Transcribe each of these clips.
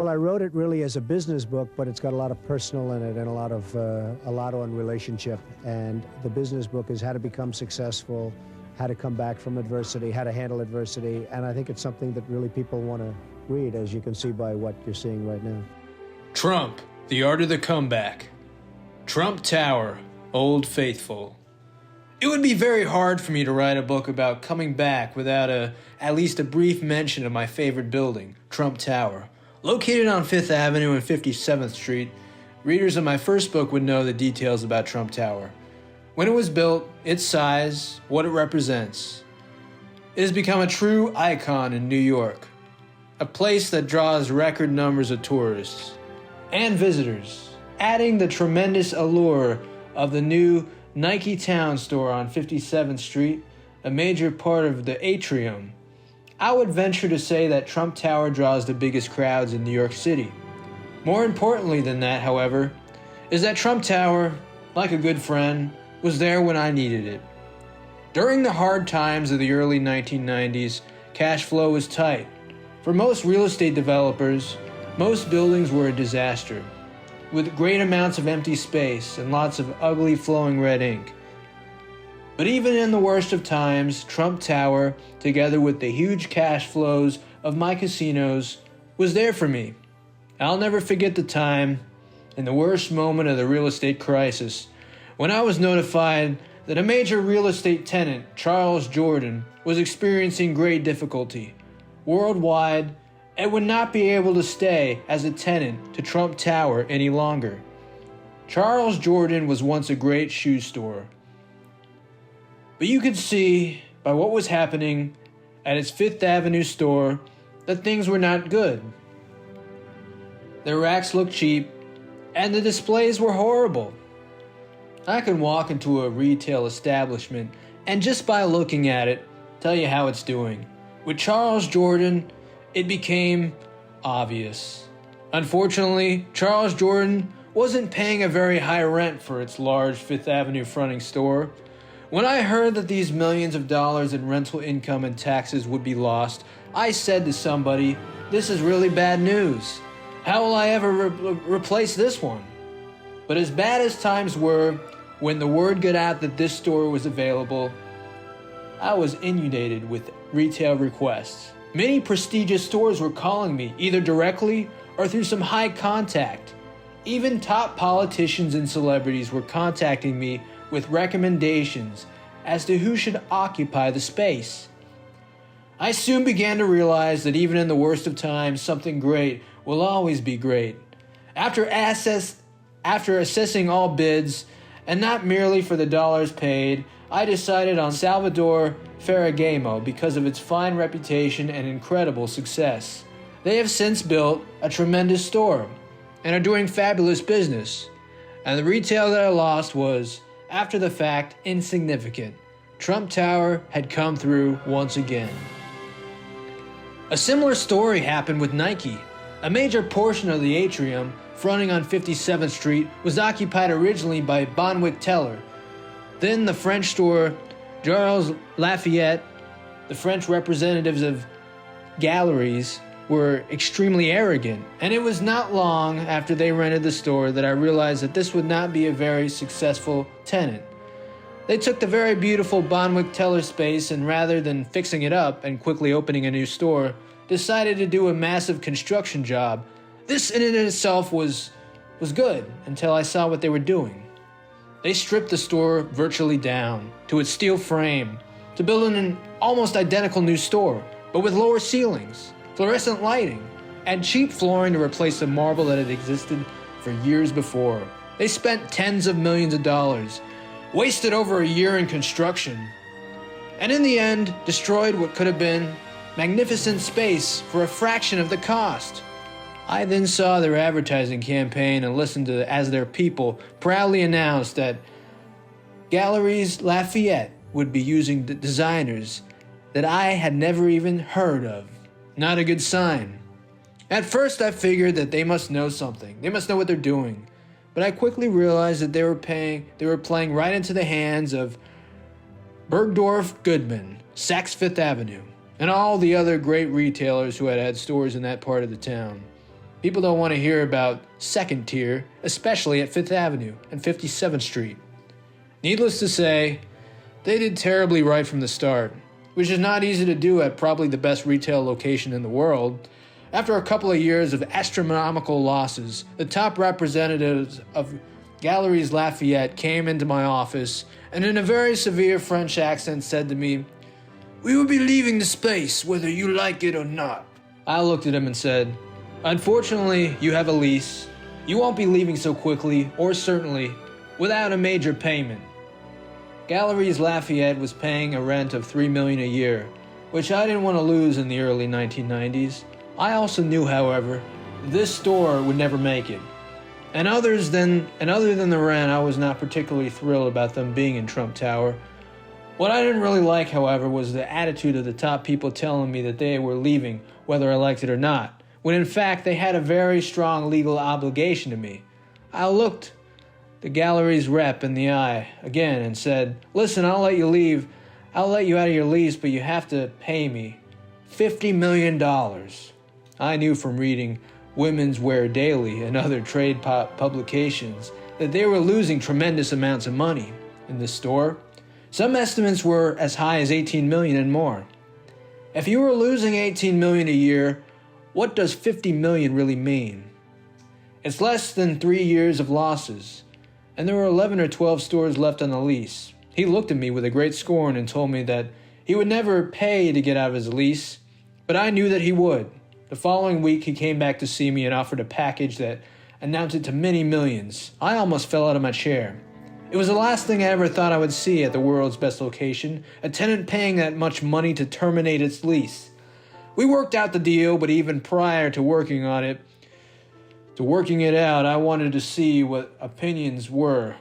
Well, I wrote it really as a business book, but it's got a lot of personal in it and a lot on relationship. And the business book is how to become successful, how to come back from adversity, how to handle adversity. And I think it's something that really people want to read, as you can see by what you're seeing right now. Trump, The Art of the Comeback. Trump Tower, Old Faithful. It would be very hard for me to write a book about coming back without at least a brief mention of my favorite building, Trump Tower. Located on 5th Avenue and 57th Street, readers of my first book would know the details about Trump Tower. When it was built, its size, what it represents. It has become a true icon in New York, a place that draws record numbers of tourists and visitors, adding the tremendous allure of the new Nike Town store on 57th Street, a major part of the atrium. I would venture to say that Trump Tower draws the biggest crowds in New York City. More importantly than that, however, is that Trump Tower, like a good friend, was there when I needed it. During the hard times of the early 1990s, cash flow was tight. For most real estate developers, most buildings were a disaster, with great amounts of empty space and lots of ugly flowing red ink. But even in the worst of times, Trump Tower, together with the huge cash flows of my casinos, was there for me. I'll never forget the time, in the worst moment of the real estate crisis, when I was notified that a major real estate tenant, Charles Jordan, was experiencing great difficulty worldwide and would not be able to stay as a tenant to Trump Tower any longer. Charles Jordan was once a great shoe store, but you could see by what was happening at its 5th Avenue store that things were not good. The racks looked cheap, and the displays were horrible. I can walk into a retail establishment and just by looking at it, tell you how it's doing. With Charles Jordan, it became obvious. Unfortunately, Charles Jordan wasn't paying a very high rent for its large 5th Avenue fronting store. When I heard that these millions of dollars in rental income and taxes would be lost, I said to somebody, "This is really bad news. How will I ever replace this one?" But as bad as times were, when the word got out that this store was available, I was inundated with retail requests. Many prestigious stores were calling me, either directly or through some high contact. Even top politicians and celebrities were contacting me with recommendations as to who should occupy the space. I soon began to realize that even in the worst of times, something great will always be great. After assessing all bids, and not merely for the dollars paid, I decided on Salvador Ferragamo because of its fine reputation and incredible success. They have since built a tremendous store and are doing fabulous business. And the retail that I lost was, after the fact, insignificant. Trump Tower had come through once again. A similar story happened with Nike. A major portion of the atrium, fronting on 57th Street, was occupied originally by Bonwit Teller. Then the French store, Charles Lafayette, the French representatives of galleries, were extremely arrogant, and it was not long after they rented the store that I realized that this would not be a very successful tenant. They took the very beautiful Bonwit Teller space and rather than fixing it up and quickly opening a new store, decided to do a massive construction job. This in and of itself was good until I saw what they were doing. They stripped the store virtually down to its steel frame to build an almost identical new store, but with lower ceilings, fluorescent lighting, and cheap flooring to replace the marble that had existed for years before. They spent tens of millions of dollars, wasted over a year in construction, and in the end destroyed what could have been magnificent space for a fraction of the cost. I then saw their advertising campaign and listened to as their people proudly announced that Galeries Lafayette would be using designers that I had never even heard of. Not a good sign. At first I figured that they must know something. They must know what they're doing. But I quickly realized that they were playing right into the hands of Bergdorf Goodman, Saks Fifth Avenue, and all the other great retailers who had stores in that part of the town. People don't want to hear about second tier, especially at 5th Avenue and 57th Street. Needless to say, they did terribly right from the start, which is not easy to do at probably the best retail location in the world. After a couple of years of astronomical losses, the top representatives of Galeries Lafayette came into my office and in a very severe French accent said to me, "We will be leaving the space whether you like it or not." I looked at him and said, "Unfortunately, you have a lease. You won't be leaving so quickly, or certainly, without a major payment." Galeries Lafayette was paying a rent of $3 million a year, which I didn't want to lose in the early 1990s. I also knew, however, this store would never make it. And other than the rent, I was not particularly thrilled about them being in Trump Tower. What I didn't really like, however, was the attitude of the top people telling me that they were leaving, whether I liked it or not, when in fact they had a very strong legal obligation to me. I looked the gallery's rep in the eye again and said, "Listen, I'll let you leave. I'll let you out of your lease, but you have to pay me $50 million. I knew from reading Women's Wear Daily and other trade publications that they were losing tremendous amounts of money in this store. Some estimates were as high as $18 million and more. If you were losing $18 million a year, what does $50 million really mean? It's less than 3 years of losses, and there were 11 or 12 stores left on the lease. He looked at me with a great scorn and told me that he would never pay to get out of his lease, but I knew that he would. The following week, he came back to see me and offered a package that amounted to many millions. I almost fell out of my chair. It was the last thing I ever thought I would see at the world's best location, a tenant paying that much money to terminate its lease. We worked out the deal, but even prior to working it out, I wanted to see what opinions were,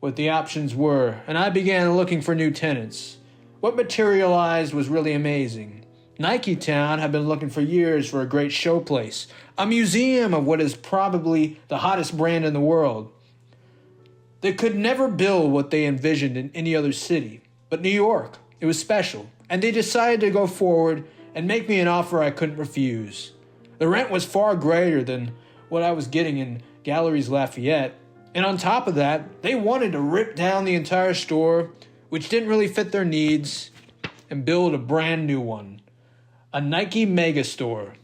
what the options were, and I began looking for new tenants. What materialized was really amazing. Nike Town had been looking for years for a great showplace, a museum of what is probably the hottest brand in the world. They could never build what they envisioned in any other city, but New York, it was special, and they decided to go forward and make me an offer I couldn't refuse. The rent was far greater than what I was getting in Galeries Lafayette, and on top of that, they wanted to rip down the entire store, which didn't really fit their needs, and build a brand new one. A Nike megastore.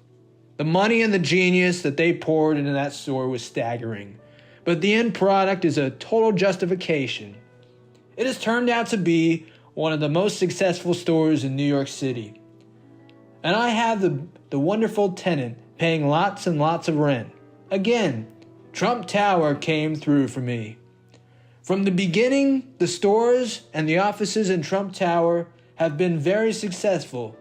The money and the genius that they poured into that store was staggering, but the end product is a total justification. It has turned out to be one of the most successful stores in New York City. And I have the wonderful tenant paying lots and lots of rent. Again, Trump Tower came through for me. From the beginning, the stores and the offices in Trump Tower have been very successful.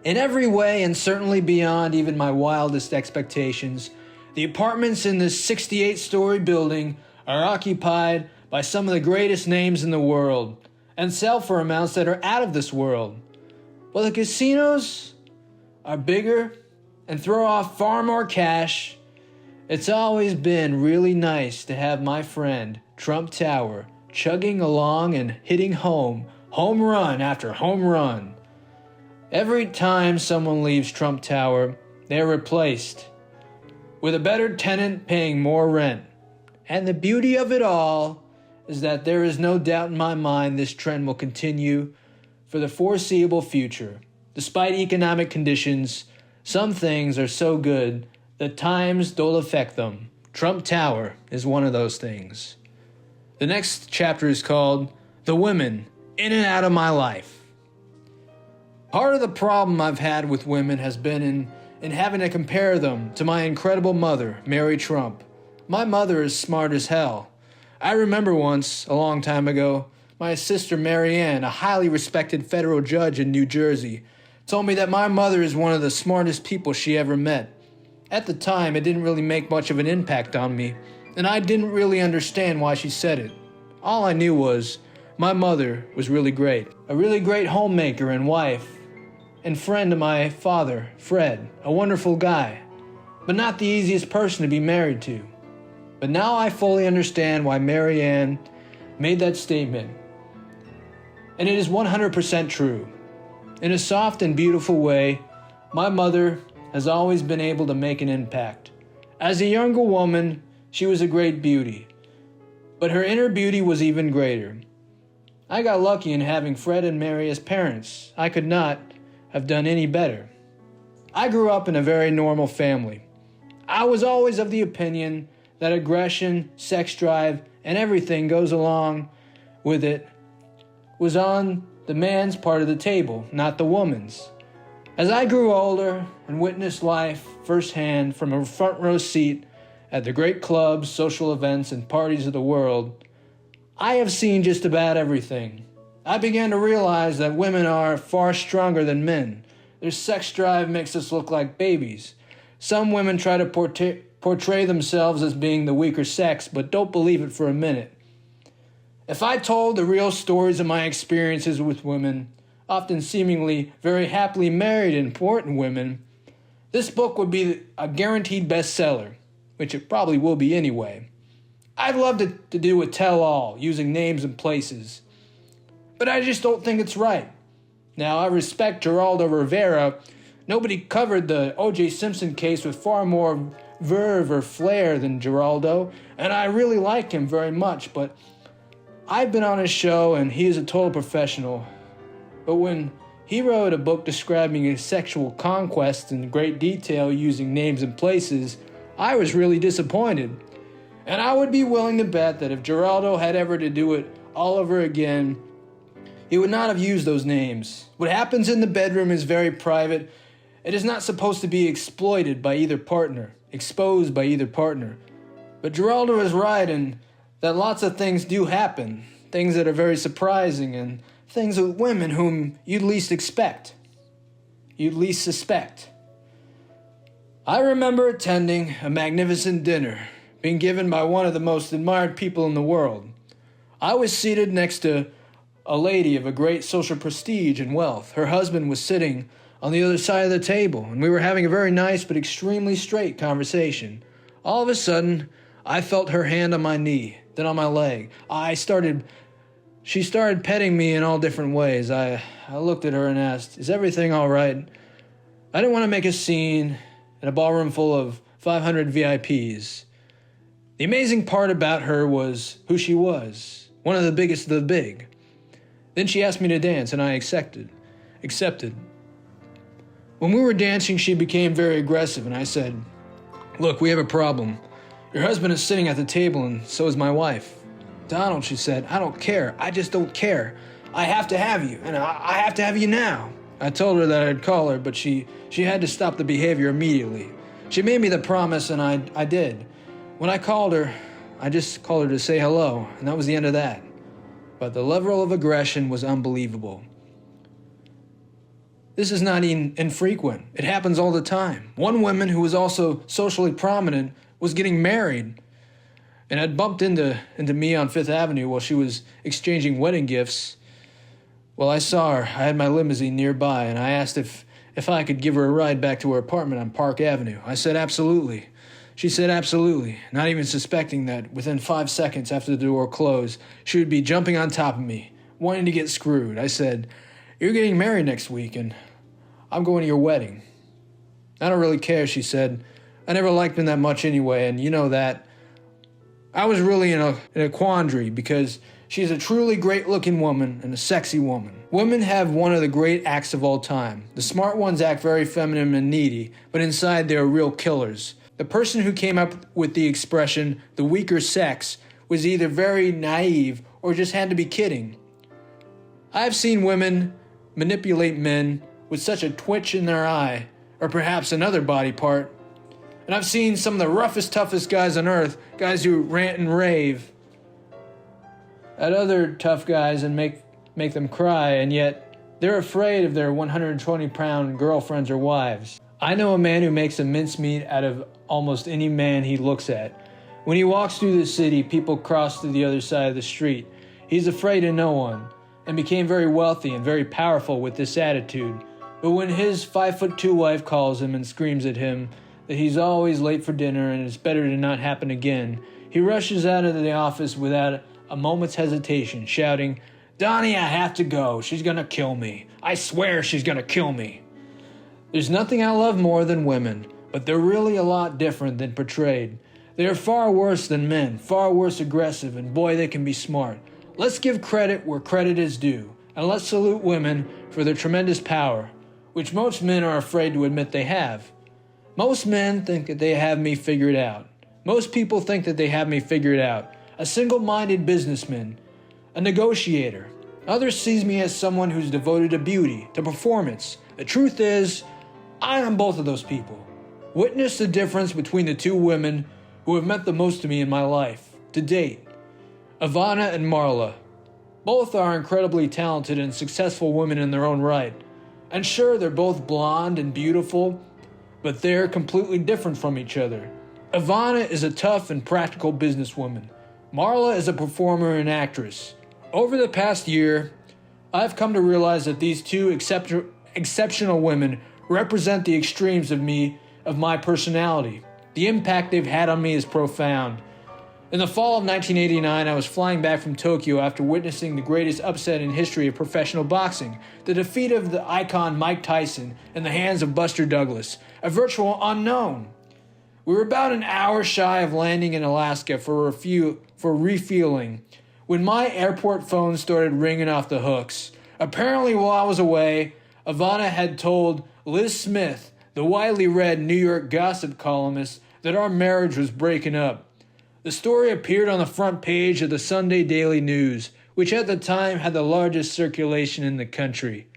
In every way, and certainly beyond even my wildest expectations, the apartments in this 68-story building are occupied by some of the greatest names in the world and sell for amounts that are out of this world. While the casinos are bigger and throw off far more cash, it's always been really nice to have my friend Trump Tower chugging along and hitting home run after home run. Every time someone leaves Trump Tower, they are replaced with a better tenant paying more rent. And the beauty of it all is that there is no doubt in my mind this trend will continue for the foreseeable future. Despite economic conditions, some things are so good that times don't affect them. Trump Tower is one of those things. The next chapter is called The Women In and Out of My Life. Part of the problem I've had with women has been in having to compare them to my incredible mother, Mary Trump. My mother is smart as hell. I remember once, a long time ago, my sister Mary Ann, a highly respected federal judge in New Jersey, told me that my mother is one of the smartest people she ever met. At the time, it didn't really make much of an impact on me, and I didn't really understand why she said it. All I knew was my mother was really great, a really great homemaker and wife, and friend to my father, Fred, a wonderful guy, but not the easiest person to be married to. But now I fully understand why Mary Ann made that statement, and it is 100% true. In a soft and beautiful way, my mother has always been able to make an impact. As a younger woman, she was a great beauty, but her inner beauty was even greater. I got lucky in having Fred and Mary as parents. I could not have done any better. I grew up in a very normal family. I was always of the opinion that aggression, sex drive, and everything goes along with it was on the man's part of the table, not the woman's. As I grew older and witnessed life firsthand from a front row seat at the great clubs, social events, and parties of the world, I have seen just about everything. I began to realize that women are far stronger than men. Their sex drive makes us look like babies. Some women try to portray themselves as being the weaker sex, but don't believe it for a minute. If I told the real stories of my experiences with women, often seemingly very happily married and important women, this book would be a guaranteed bestseller, which it probably will be anyway. I'd love to do a tell-all using names and places, but I just don't think it's right. Now, I respect Geraldo Rivera. Nobody covered the O.J. Simpson case with far more verve or flair than Geraldo, and I really like him very much, but I've been on his show and he is a total professional. But when he wrote a book describing his sexual conquests in great detail using names and places, I was really disappointed. And I would be willing to bet that if Geraldo had ever to do it all over again, he would not have used those names. What happens in the bedroom is very private. It is not supposed to be exploited by either partner, exposed by either partner. But Geraldo is right in that lots of things do happen, things that are very surprising, and things with women whom you'd least expect, you'd least suspect. I remember attending a magnificent dinner being given by one of the most admired people in the world. I was seated next to a lady of a great social prestige and wealth. Her husband was sitting on the other side of the table, and we were having a very nice but extremely straight conversation. All of a sudden, I felt her hand on my knee, then on my leg. She started petting me in all different ways. I looked at her and asked, "Is everything all right?" I didn't want to make a scene in a ballroom full of 500 VIPs. The amazing part about her was who she was, one of the biggest of the big. Then she asked me to dance, and I accepted. When we were dancing, she became very aggressive, and I said, "Look, we have a problem. Your husband is sitting at the table, and so is my wife." "Donald," she said, "I don't care. I just don't care. I have to have you, and I have to have you now." I told her that I'd call her, but she had to stop the behavior immediately. She made me the promise, and I did. When I called her, I just called her to say hello, and that was the end of that. But the level of aggression was unbelievable. This is not infrequent. It happens all the time. One woman who was also socially prominent was getting married and had bumped into me on Fifth Avenue while she was exchanging wedding gifts. Well, I saw her. I had my limousine nearby, and I asked if I could give her a ride back to her apartment on Park Avenue. I said absolutely. She said absolutely, not even suspecting that within 5 seconds after the door closed, she would be jumping on top of me, wanting to get screwed. I said, "You're getting married next week, and I'm going to your wedding." "I don't really care," she said. "I never liked him that much anyway, and you know that." I was really in a quandary because she's a truly great-looking woman and a sexy woman. Women have one of the great acts of all time. The smart ones act very feminine and needy, but inside they are real killers. The person who came up with the expression, "the weaker sex," was either very naive or just had to be kidding. I've seen women manipulate men with such a twitch in their eye, or perhaps another body part. And I've seen some of the roughest, toughest guys on earth, guys who rant and rave at other tough guys and make them cry, and yet they're afraid of their 120-pound girlfriends or wives. I know a man who makes a mincemeat out of almost any man he looks at. When he walks through the city, people cross to the other side of the street. He's afraid of no one, and became very wealthy and very powerful with this attitude. But when his 5'2" wife calls him and screams at him that he's always late for dinner and it's better to not happen again, he rushes out of the office without a moment's hesitation, shouting, "Donnie, I have to go. She's gonna kill me. I swear she's gonna kill me." There's nothing I love more than women, but they're really a lot different than portrayed. They are far worse than men, far worse aggressive, and boy, they can be smart. Let's give credit where credit is due, and let's salute women for their tremendous power, which most men are afraid to admit they have. Most men think that they have me figured out. Most people think that they have me figured out. A single-minded businessman, a negotiator. Others sees me as someone who's devoted to beauty, to performance. The truth is, I am both of those people. Witness the difference between the two women who have meant the most to me in my life, to date. Ivana and Marla. Both are incredibly talented and successful women in their own right. And sure, they're both blonde and beautiful, but they're completely different from each other. Ivana is a tough and practical businesswoman. Marla is a performer and actress. Over the past year, I've come to realize that these two exceptional women represent the extremes of my personality. The impact they've had on me is profound. In the fall of 1989, I was flying back from Tokyo after witnessing the greatest upset in history of professional boxing, the defeat of the icon Mike Tyson in the hands of Buster Douglas, a virtual unknown. We were about an hour shy of landing in Alaska for refueling when my airport phone started ringing off the hooks. Apparently, while I was away, Ivana had told Liz Smith, the widely read New York gossip columnist, that our marriage was breaking up. The story appeared on the front page of the Sunday Daily News, which at the time had the largest circulation in the country.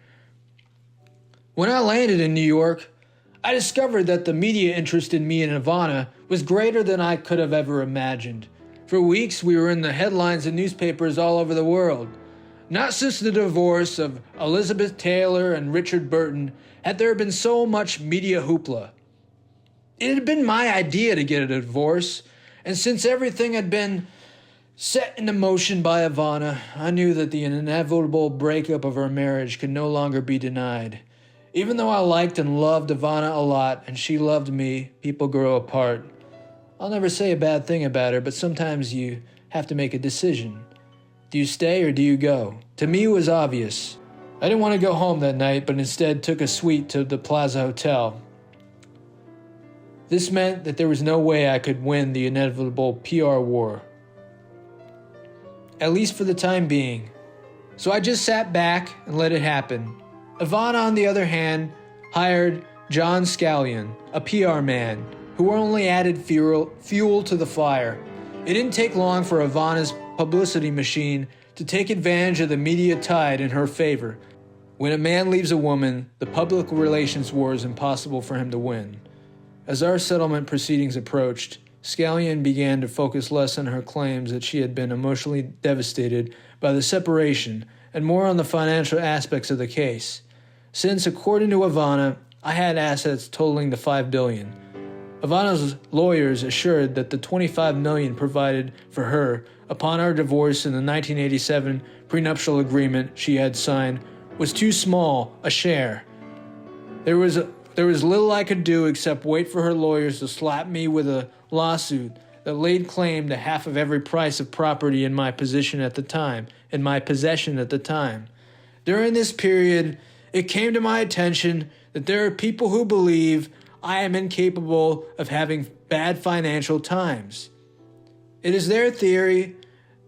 When I landed in New York, I discovered that the media interest in me and Ivana was greater than I could have ever imagined. For weeks, we were in the headlines of newspapers all over the world. Not since the divorce of Elizabeth Taylor and Richard Burton had there been so much media hoopla. It had been my idea to get a divorce, and since everything had been set into motion by Ivana, I knew that the inevitable breakup of our marriage could no longer be denied. Even though I liked and loved Ivana a lot, and she loved me, people grow apart. I'll never say a bad thing about her, but sometimes you have to make a decision. Do you stay or do you go? To me, it was obvious. I didn't want to go home that night, but instead took a suite to the Plaza Hotel. This meant that there was no way I could win the inevitable PR war. At least for the time being. So I just sat back and let it happen. Ivana, on the other hand, hired John Scallion, a PR man, who only added fuel to the fire. It didn't take long for Ivana's publicity machine to take advantage of the media tide in her favor. When a man leaves a woman, the public relations war is impossible for him to win. As our settlement proceedings approached, Scallion began to focus less on her claims that she had been emotionally devastated by the separation and more on the financial aspects of the case. Since, according to Ivana, I had assets totaling the $5 billion. Ivana's lawyers assured that the $25 million provided for her upon our divorce in the 1987 prenuptial agreement she had signed was too small a share. There was little I could do except wait for her lawyers to slap me with a lawsuit that laid claim to half of every price of property in my possession at the time. During this period, it came to my attention that there are people who believe I am incapable of having bad financial times. It is their theory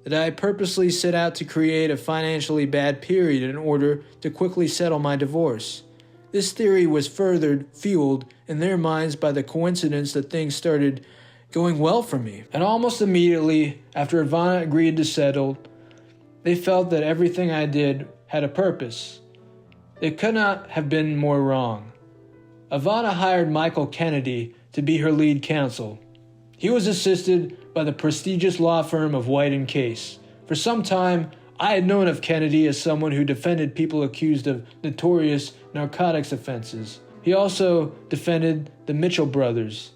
that I purposely set out to create a financially bad period in order to quickly settle my divorce. This theory was further fueled in their minds by the coincidence that things started going well for me. And almost immediately after Ivana agreed to settle, they felt that everything I did had a purpose. It could not have been more wrong. Ivana hired Michael Kennedy to be her lead counsel. He was assisted by the prestigious law firm of White & Case. For some time, I had known of Kennedy as someone who defended people accused of notorious narcotics offenses. He also defended the Mitchell brothers,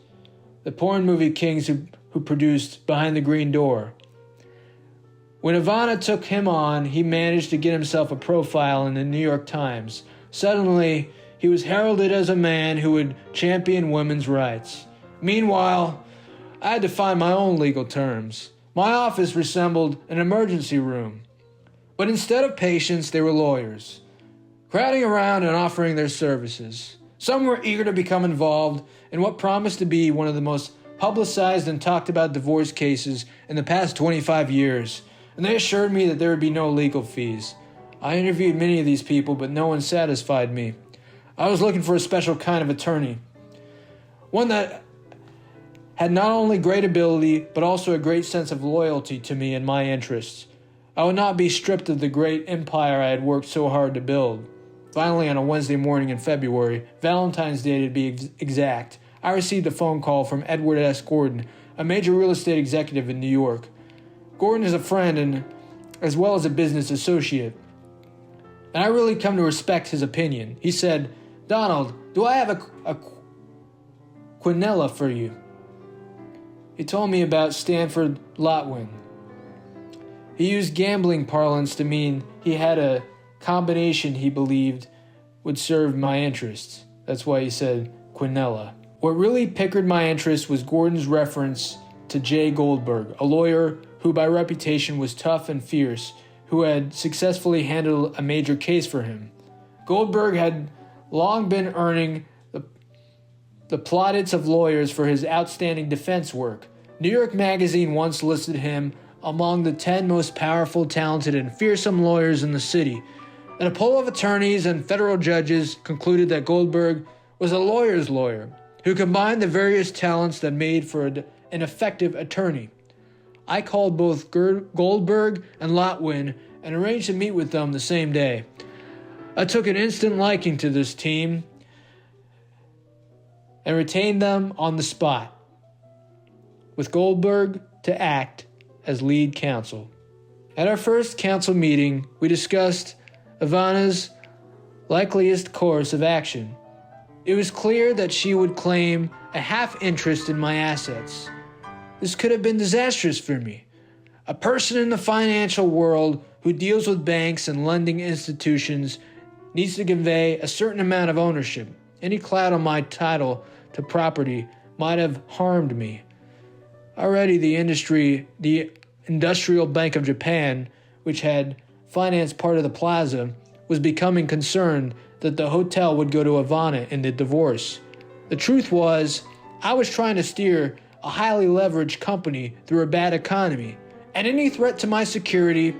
the porn movie kings who produced Behind the Green Door. When Ivana took him on, he managed to get himself a profile in the New York Times. Suddenly, he was heralded as a man who would champion women's rights. Meanwhile, I had to find my own legal terms. My office resembled an emergency room. But instead of patients, they were lawyers, crowding around and offering their services. Some were eager to become involved in what promised to be one of the most publicized and talked about divorce cases in the past 25 years, and they assured me that there would be no legal fees. I interviewed many of these people, but no one satisfied me. I was looking for a special kind of attorney, one that had not only great ability, but also a great sense of loyalty to me and my interests. I would not be stripped of the great empire I had worked so hard to build. Finally, on a Wednesday morning in February, Valentine's Day to be exact, I received a phone call from Edward S. Gordon, a major real estate executive in New York. Gordon is a friend and as well as a business associate, and I really come to respect his opinion. He said, "Donald, do I have a quinella for you?" He told me about Stanford Lotwin. He used gambling parlance to mean he had a combination he believed would serve my interests. That's why he said quinella. What really piqued my interest was Gordon's reference to Jay Goldberg, a lawyer who by reputation was tough and fierce, who had successfully handled a major case for him. Goldberg had long been earning the plaudits of lawyers for his outstanding defense work. New York Magazine once listed him among the 10 most powerful, talented, and fearsome lawyers in the city. And a poll of attorneys and federal judges concluded that Goldberg was a lawyer's lawyer who combined the various talents that made for an effective attorney. I called both Goldberg and Lotwin and arranged to meet with them the same day. I took an instant liking to this team and retained them on the spot, with Goldberg to act as lead counsel. At our first council meeting, we discussed Ivana's likeliest course of action. It was clear that she would claim a half interest in my assets. This could have been disastrous for me. A person in the financial world who deals with banks and lending institutions needs to convey a certain amount of ownership. Any cloud on my title to property might have harmed me. Already the Industrial Bank of Japan, which had financed part of the plaza, was becoming concerned that the hotel would go to Ivana in the divorce. The truth was, I was trying to steer a highly leveraged company through a bad economy, and any threat to my security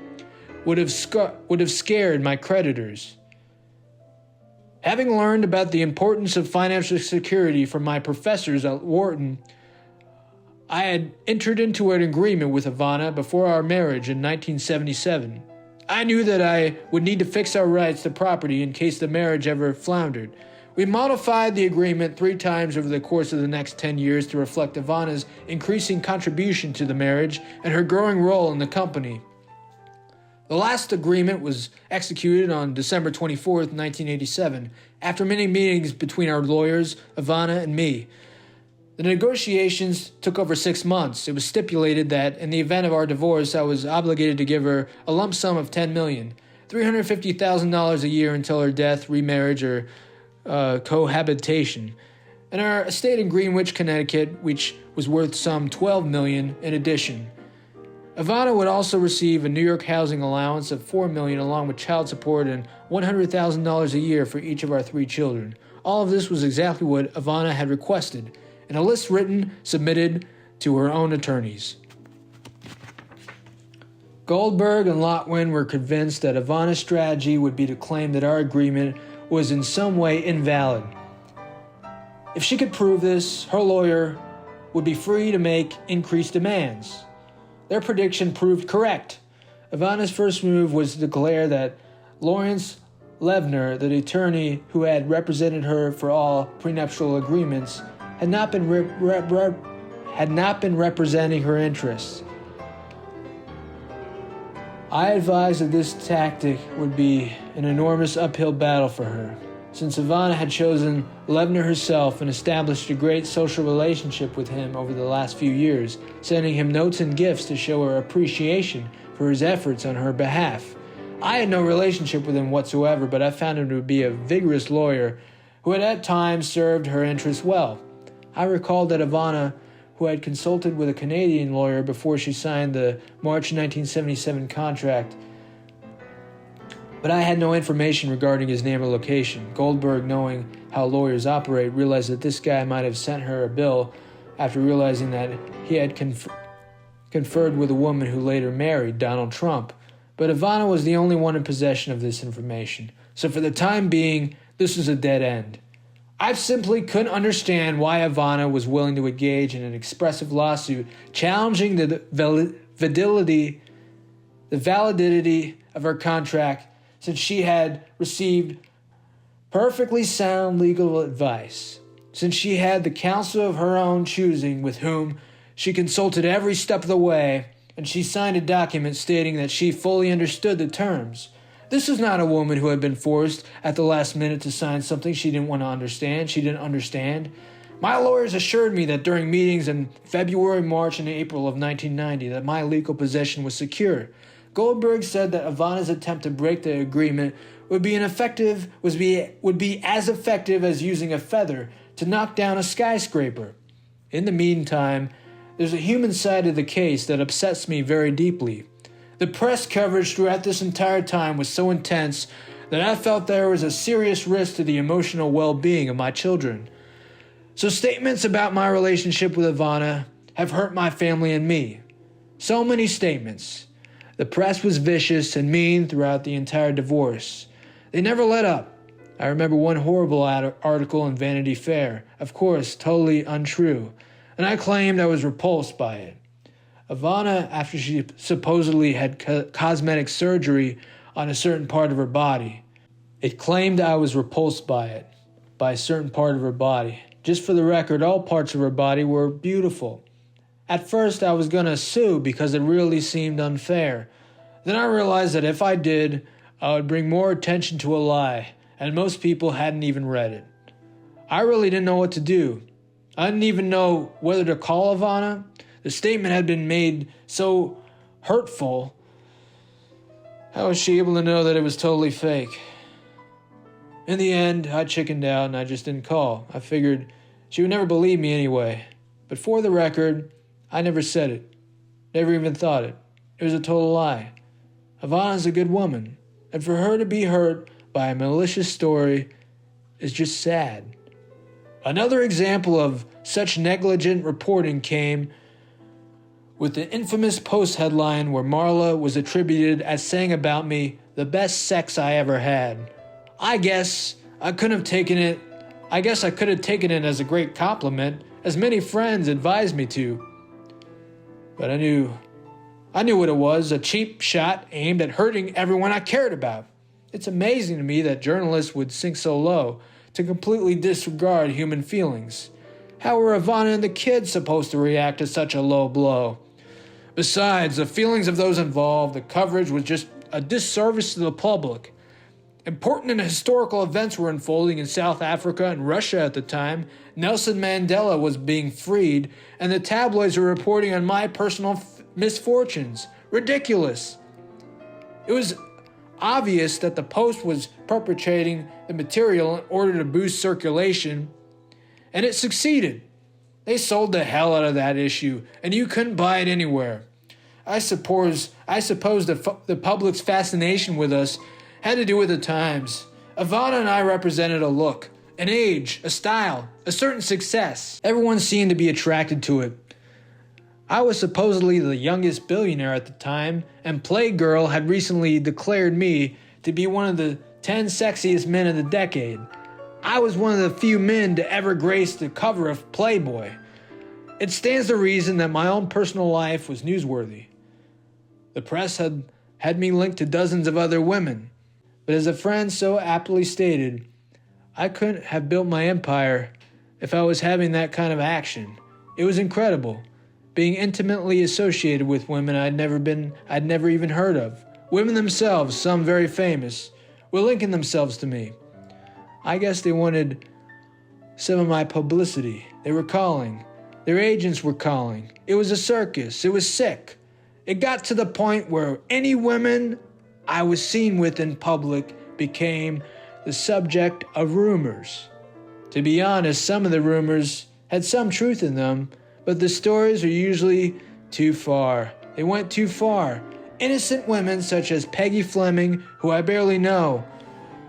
would have scared my creditors. Having learned about the importance of financial security from my professors at Wharton, I had entered into an agreement with Ivana before our marriage in 1977. I knew that I would need to fix our rights to property in case the marriage ever floundered. We modified the agreement 3 times over the course of the next 10 years to reflect Ivana's increasing contribution to the marriage and her growing role in the company. The last agreement was executed on December 24th, 1987, after many meetings between our lawyers, Ivana, and me. The negotiations took over 6 months. It was stipulated that in the event of our divorce, I was obligated to give her a lump sum of $10 million, $350,000 a year until her death, remarriage, or cohabitation, and our estate in Greenwich, Connecticut, which was worth some $12 million in addition. Ivana would also receive a New York housing allowance of $4 million along with child support and $100,000 a year for each of our 3 children. All of this was exactly what Ivana had requested, and a list written, submitted to her own attorneys. Goldberg and Lotwin were convinced that Ivana's strategy would be to claim that our agreement was in some way invalid. If she could prove this, her lawyer would be free to make increased demands. Their prediction proved correct. Ivana's first move was to declare that Lawrence Levner, the attorney who had represented her for all prenuptial agreements, had not been representing her interests. I advised that this tactic would be an enormous uphill battle for her, since Ivana had chosen Levner herself and established a great social relationship with him over the last few years, sending him notes and gifts to show her appreciation for his efforts on her behalf. I had no relationship with him whatsoever, but I found him to be a vigorous lawyer who had at times served her interests well. I recalled that Ivana, who had consulted with a Canadian lawyer before she signed the March 1977 contract, but I had no information regarding his name or location. Goldberg, knowing how lawyers operate, realized that this guy might have sent her a bill after realizing that he had conferred with a woman who later married Donald Trump. But Ivana was the only one in possession of this information, so for the time being, this was a dead end. I simply couldn't understand why Ivana was willing to engage in an expressive lawsuit challenging the validity of her contract, since she had received perfectly sound legal advice, since she had the counsel of her own choosing with whom she consulted every step of the way, and she signed a document stating that she fully understood the terms. This was not a woman who had been forced at the last minute to sign something she didn't want to understand. She didn't understand. My lawyers assured me that during meetings in February, March, and April of 1990 that my legal possession was secure. Goldberg said that Ivana's attempt to break the agreement would be as effective as using a feather to knock down a skyscraper. In the meantime, there's a human side of the case that upsets me very deeply. The press coverage throughout this entire time was so intense that I felt there was a serious risk to the emotional well-being of my children. So statements about my relationship with Ivana have hurt my family and me. So many statements. The press was vicious and mean throughout the entire divorce. They never let up. I remember one horrible article in Vanity Fair, of course, totally untrue, and I claimed I was repulsed by it. Ivana, after she supposedly had cosmetic surgery on a certain part of her body, it claimed I was repulsed by it, by a certain part of her body. Just for the record, all parts of her body were beautiful. At first, I was going to sue because it really seemed unfair. Then I realized that if I did, I would bring more attention to a lie, and most people hadn't even read it. I really didn't know what to do. I didn't even know whether to call Ivana. The statement had been made so hurtful. How was she able to know that it was totally fake? In the end, I chickened out and I just didn't call. I figured she would never believe me anyway. But for the record, I never said it. Never even thought it. It was a total lie. Ivana's a good woman, and for her to be hurt by a malicious story is just sad. Another example of such negligent reporting came with the infamous Post headline where Marla was attributed as saying about me, "the best sex I ever had." I guess I could have taken it as a great compliment, as many friends advised me to. But I knew what it was, a cheap shot aimed at hurting everyone I cared about. It's amazing to me that journalists would sink so low to completely disregard human feelings. How were Ivana and the kids supposed to react to such a low blow? Besides, the feelings of those involved, the coverage was just a disservice to the public. Important and historical events were unfolding in South Africa and Russia at the time. Nelson Mandela was being freed, and the tabloids were reporting on my personal misfortunes. Ridiculous. It was obvious that the Post was perpetrating the material in order to boost circulation, and it succeeded. They sold the hell out of that issue, and you couldn't buy it anywhere. I suppose the public's fascination with us had to do with the times. Ivana and I represented a look, an age, a style, a certain success. Everyone seemed to be attracted to it. I was supposedly the youngest billionaire at the time, and Playgirl had recently declared me to be one of the 10 sexiest men of the decade. I was one of the few men to ever grace the cover of Playboy. It stands to reason that my own personal life was newsworthy. The press had me linked to dozens of other women. But as a friend so aptly stated, I couldn't have built my empire if I was having that kind of action. It was incredible, being intimately associated with women I'd never even heard of. Women themselves, some very famous, were linking themselves to me. I guess they wanted some of my publicity. They were calling. Their agents were calling. It was a circus. It was sick. It got to the point where any women I was seen with in public became the subject of rumors. To be honest, some of the rumors had some truth in them, but the stories were usually too far. They went too far. Innocent women such as Peggy Fleming, who I barely know,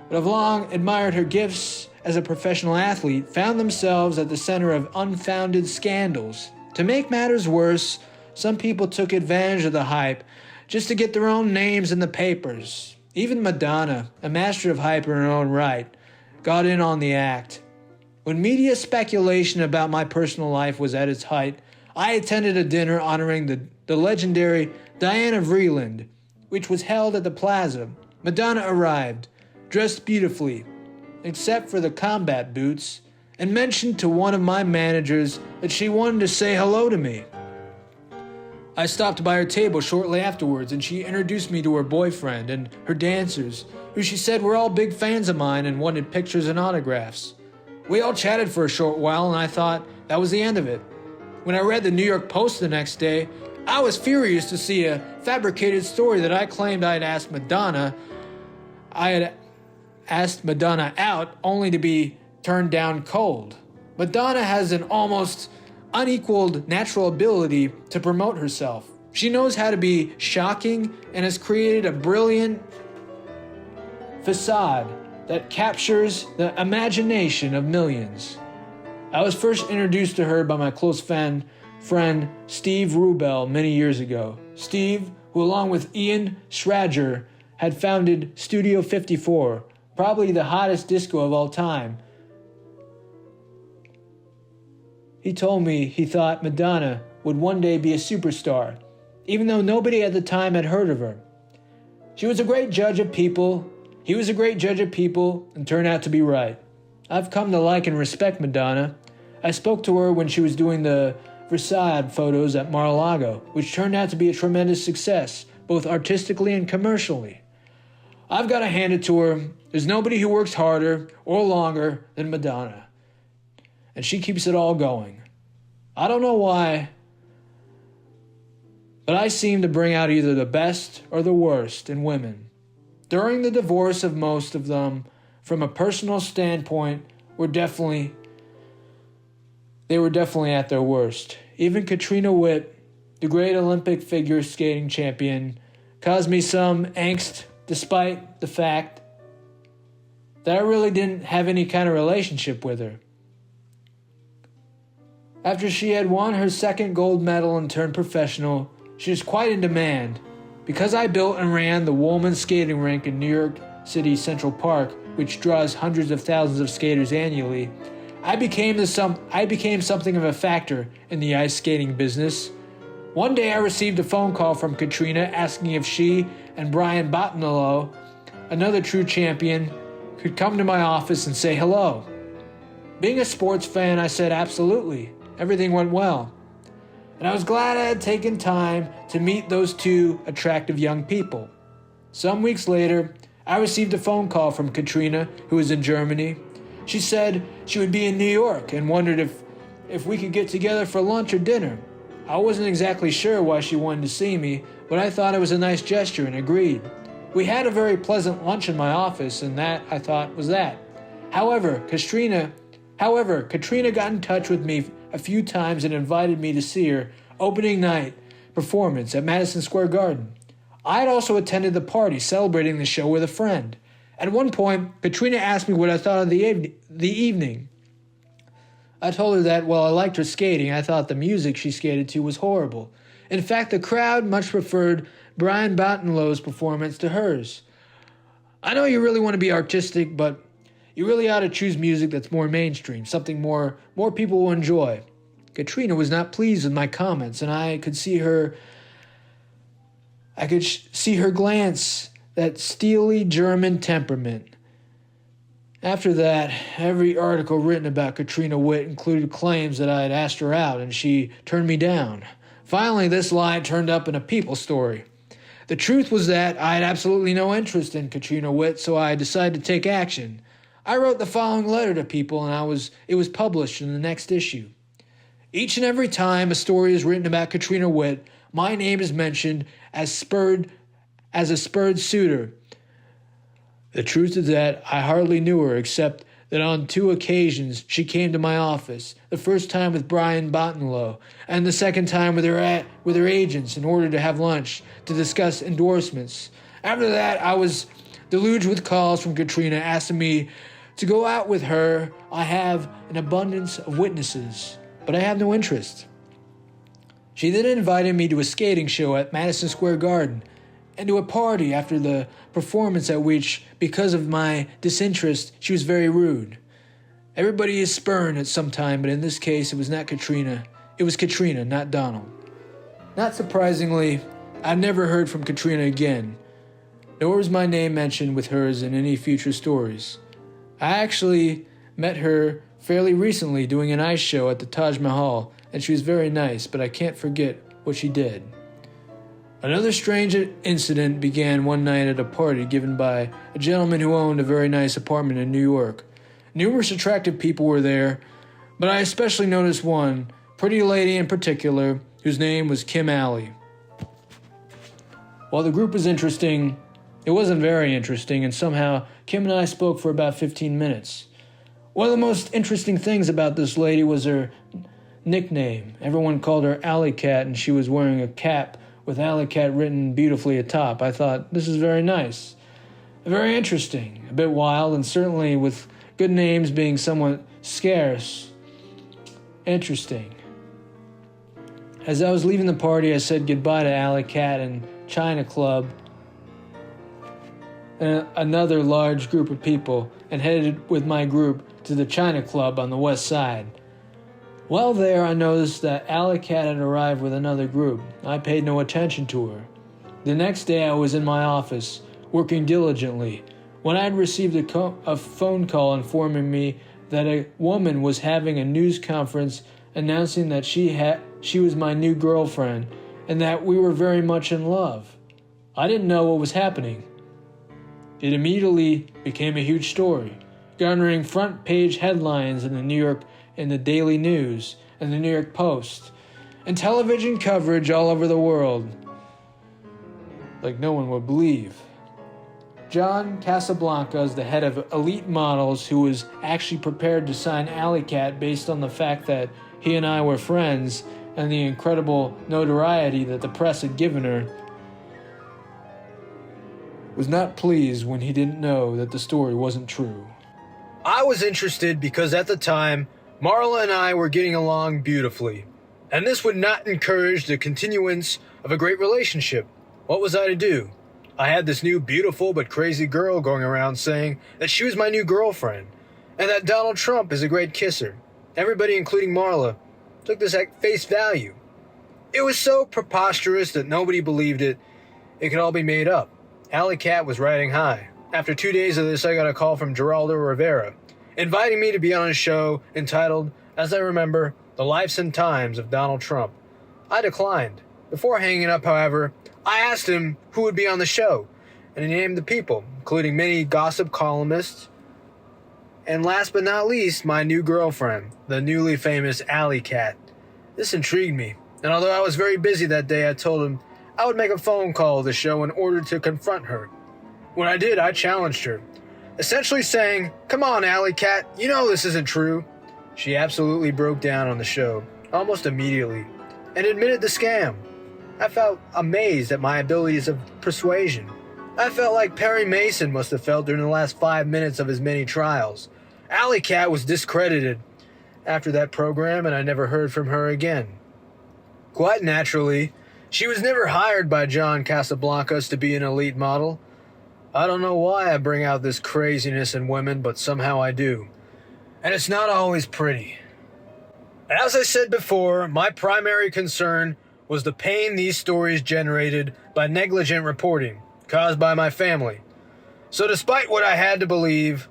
but have long admired her gifts as a professional athlete, found themselves at the center of unfounded scandals. To make matters worse, some people took advantage of the hype just to get their own names in the papers. Even Madonna, a master of hype in her own right, got in on the act. When media speculation about my personal life was at its height, I attended a dinner honoring the legendary Diana Vreeland, which was held at the Plaza. Madonna arrived, dressed beautifully, except for the combat boots, and mentioned to one of my managers that she wanted to say hello to me. I stopped by her table shortly afterwards, and she introduced me to her boyfriend and her dancers, who she said were all big fans of mine and wanted pictures and autographs. We all chatted for a short while, and I thought that was the end of it. When I read the New York Post the next day, I was furious to see a fabricated story that I claimed I had asked Madonna out only to be turned down cold. Madonna has an almost unequaled natural ability to promote herself. She knows how to be shocking and has created a brilliant facade that captures the imagination of millions. I was first introduced to her by my close friend Steve Rubel many years ago. Steve, who along with Ian Schrager had founded Studio 54, probably the hottest disco of all time. He told me he thought Madonna would one day be a superstar, even though nobody at the time had heard of her. She was a great judge of people. He was a great judge of people and turned out to be right. I've come to like and respect Madonna. I spoke to her when she was doing the Versailles photos at Mar-a-Lago, which turned out to be a tremendous success, both artistically and commercially. I've got to hand it to her. There's nobody who works harder or longer than Madonna. And she keeps it all going. I don't know why, but I seem to bring out either the best or the worst in women. During the divorce of most of them, from a personal standpoint, they were definitely at their worst. Even Katrina Witt, the great Olympic figure skating champion, caused me some angst despite the fact that I really didn't have any kind of relationship with her. After she had won her second gold medal and turned professional, she was quite in demand. Because I built and ran the Woolman skating rink in New York City Central Park, which draws hundreds of thousands of skaters annually, I became something of a factor in the ice skating business. One day I received a phone call from Katrina asking if she and Brian Botaniello, another true champion, could come to my office and say hello. Being a sports fan, I said absolutely. Everything went well. And I was glad I had taken time to meet those two attractive young people. Some weeks later, I received a phone call from Katrina, who was in Germany. She said she would be in New York and wondered if we could get together for lunch or dinner. I wasn't exactly sure why she wanted to see me, but I thought it was a nice gesture and agreed. We had a very pleasant lunch in my office, and that, I thought, was that. However, Katrina got in touch with me a few times and invited me to see her opening night performance at Madison Square Garden. I had also attended the party celebrating the show with a friend. At one point, Katrina asked me what I thought of the evening. I told her that while I liked her skating, I thought the music she skated to was horrible. In fact, the crowd much preferred Brian Botaniello's performance to hers. I know you really want to be artistic, but you really ought to choose music that's more mainstream, something more people will enjoy. Katrina was not pleased with my comments, and I could see her glance, that steely German temperament. After that, every article written about Katrina Witt included claims that I had asked her out, and she turned me down. Finally, this lie turned up in a People story. The truth was that I had absolutely no interest in Katrina Witt, so I decided to take action. I wrote the following letter to People, and it was published in the next issue. Each and every time a story is written about Katrina Witt, my name is mentioned as a spurred suitor. The truth is that I hardly knew her except that on 2 occasions she came to my office, the first time with Brian Bottenlow, and the second time with her agents in order to have lunch to discuss endorsements. After that, I was deluged with calls from Katrina asking me to go out with her. I have an abundance of witnesses, but I have no interest. She then invited me to a skating show at Madison Square Garden and to a party after the performance, at which, because of my disinterest, she was very rude. Everybody is spurned at some time, but in this case it was not Katrina. It was Katrina, not Donald. Not surprisingly, I've never heard from Katrina again, nor was my name mentioned with hers in any future stories. I actually met her fairly recently doing an ice show at the Taj Mahal, and she was very nice, but I can't forget what she did. Another strange incident began one night at a party given by a gentleman who owned a very nice apartment in New York. Numerous attractive people were there, but I especially noticed one pretty lady in particular, whose name was Kim Alley. While the group was interesting, it wasn't very interesting, and somehow Kim and I spoke for about 15 minutes. One of the most interesting things about this lady was her nickname. Everyone called her Alley Cat, and she was wearing a cap with Alley Cat written beautifully atop. I thought, this is very nice, very interesting, a bit wild, and certainly with good names being somewhat scarce, interesting. As I was leaving the party, I said goodbye to Alley Cat and China Club and another large group of people, and headed with my group to the China Club on the west side. While there, I noticed that Alley Cat had arrived with another group. I paid no attention to her. The next day, I was in my office, working diligently, when I had received a phone call informing me that a woman was having a news conference announcing that she was my new girlfriend and that we were very much in love. I didn't know what was happening. It immediately became a huge story, garnering front-page headlines in the Daily News and the New York Post, and television coverage all over the world, like no one would believe. John Casablanca is the head of Elite Models, who was actually prepared to sign Alley Cat based on the fact that he and I were friends and the incredible notoriety that the press had given her, was not pleased when he didn't know that the story wasn't true. I was interested because at the time, Marla and I were getting along beautifully, and this would not encourage the continuance of a great relationship. What was I to do? I had this new beautiful but crazy girl going around saying that she was my new girlfriend, and that Donald Trump is a great kisser. Everybody, including Marla, took this at face value. It was so preposterous that nobody believed it. It could all be made up. Alley Cat was riding high. After 2 days of this, I got a call from Geraldo Rivera, inviting me to be on a show entitled, as I remember, The Lives and Times of Donald Trump. I declined. Before hanging up, however, I asked him who would be on the show, and he named the people, including many gossip columnists, and last but not least, my new girlfriend, the newly famous Alley Cat. This intrigued me, and although I was very busy that day, I told him I would make a phone call to the show in order to confront her. When I did, I challenged her, essentially saying, "Come on, Alley Cat, you know this isn't true." She absolutely broke down on the show, almost immediately, and admitted the scam. I felt amazed at my abilities of persuasion. I felt like Perry Mason must have felt during the last 5 minutes of his many trials. Alley Cat was discredited after that program, and I never heard from her again. Quite naturally, she was never hired by John Casablancas to be an elite model. I don't know why I bring out this craziness in women, but somehow I do. And it's not always pretty. As I said before, my primary concern was the pain these stories generated by negligent reporting caused by my family. So despite what I believed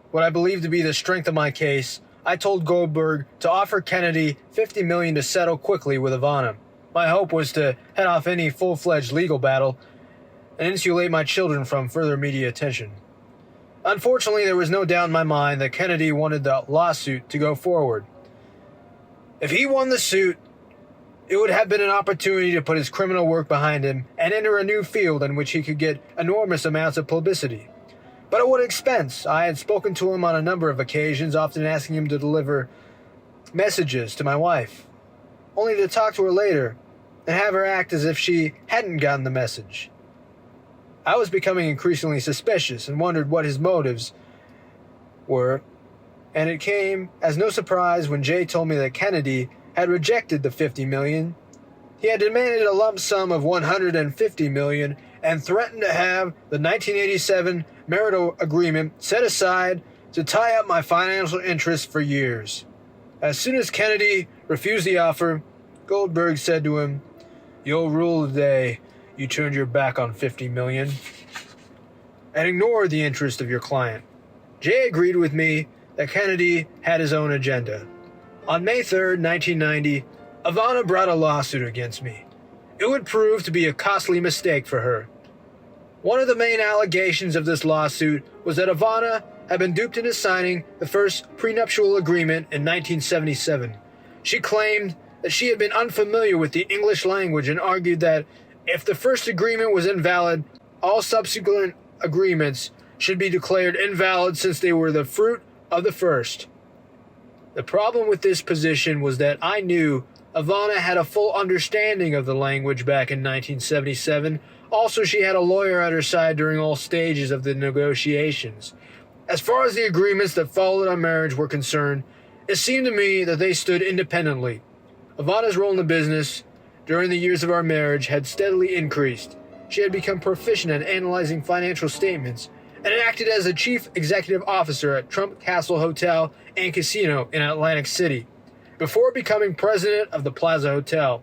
to be the strength of my case, I told Goldberg to offer Kennedy $50 million to settle quickly with Ivana. My hope was to head off any full-fledged legal battle and insulate my children from further media attention. Unfortunately, there was no doubt in my mind that Kennedy wanted the lawsuit to go forward. If he won the suit, it would have been an opportunity to put his criminal work behind him and enter a new field in which he could get enormous amounts of publicity. But at what expense? I had spoken to him on a number of occasions, often asking him to deliver messages to my wife, only to talk to her later and have her act as if she hadn't gotten the message. I was becoming increasingly suspicious and wondered what his motives were, and it came as no surprise when Jay told me that Kennedy had rejected the $50 million. He had demanded a lump sum of $150 million and threatened to have the 1987 marital agreement set aside to tie up my financial interests for years. As soon as Kennedy refused the offer, Goldberg said to him, "You'll rule the day you turned your back on $50 million and ignored the interest of your client." Jay agreed with me that Kennedy had his own agenda. On May 3rd, 1990, Ivana brought a lawsuit against me. It would prove to be a costly mistake for her. One of the main allegations of this lawsuit was that Ivana had been duped into signing the first prenuptial agreement in 1977. She claimed that she had been unfamiliar with the English language and argued that if the first agreement was invalid, all subsequent agreements should be declared invalid since they were the fruit of the first. The problem with this position was that I knew Ivana had a full understanding of the language back in 1977. Also, she had a lawyer at her side during all stages of the negotiations. As far as the agreements that followed our marriage were concerned, it seemed to me that they stood independently. Ivana's role in the business during the years of our marriage had steadily increased. She had become proficient at analyzing financial statements and acted as a chief executive officer at Trump Castle Hotel and Casino in Atlantic City, before becoming president of the Plaza Hotel.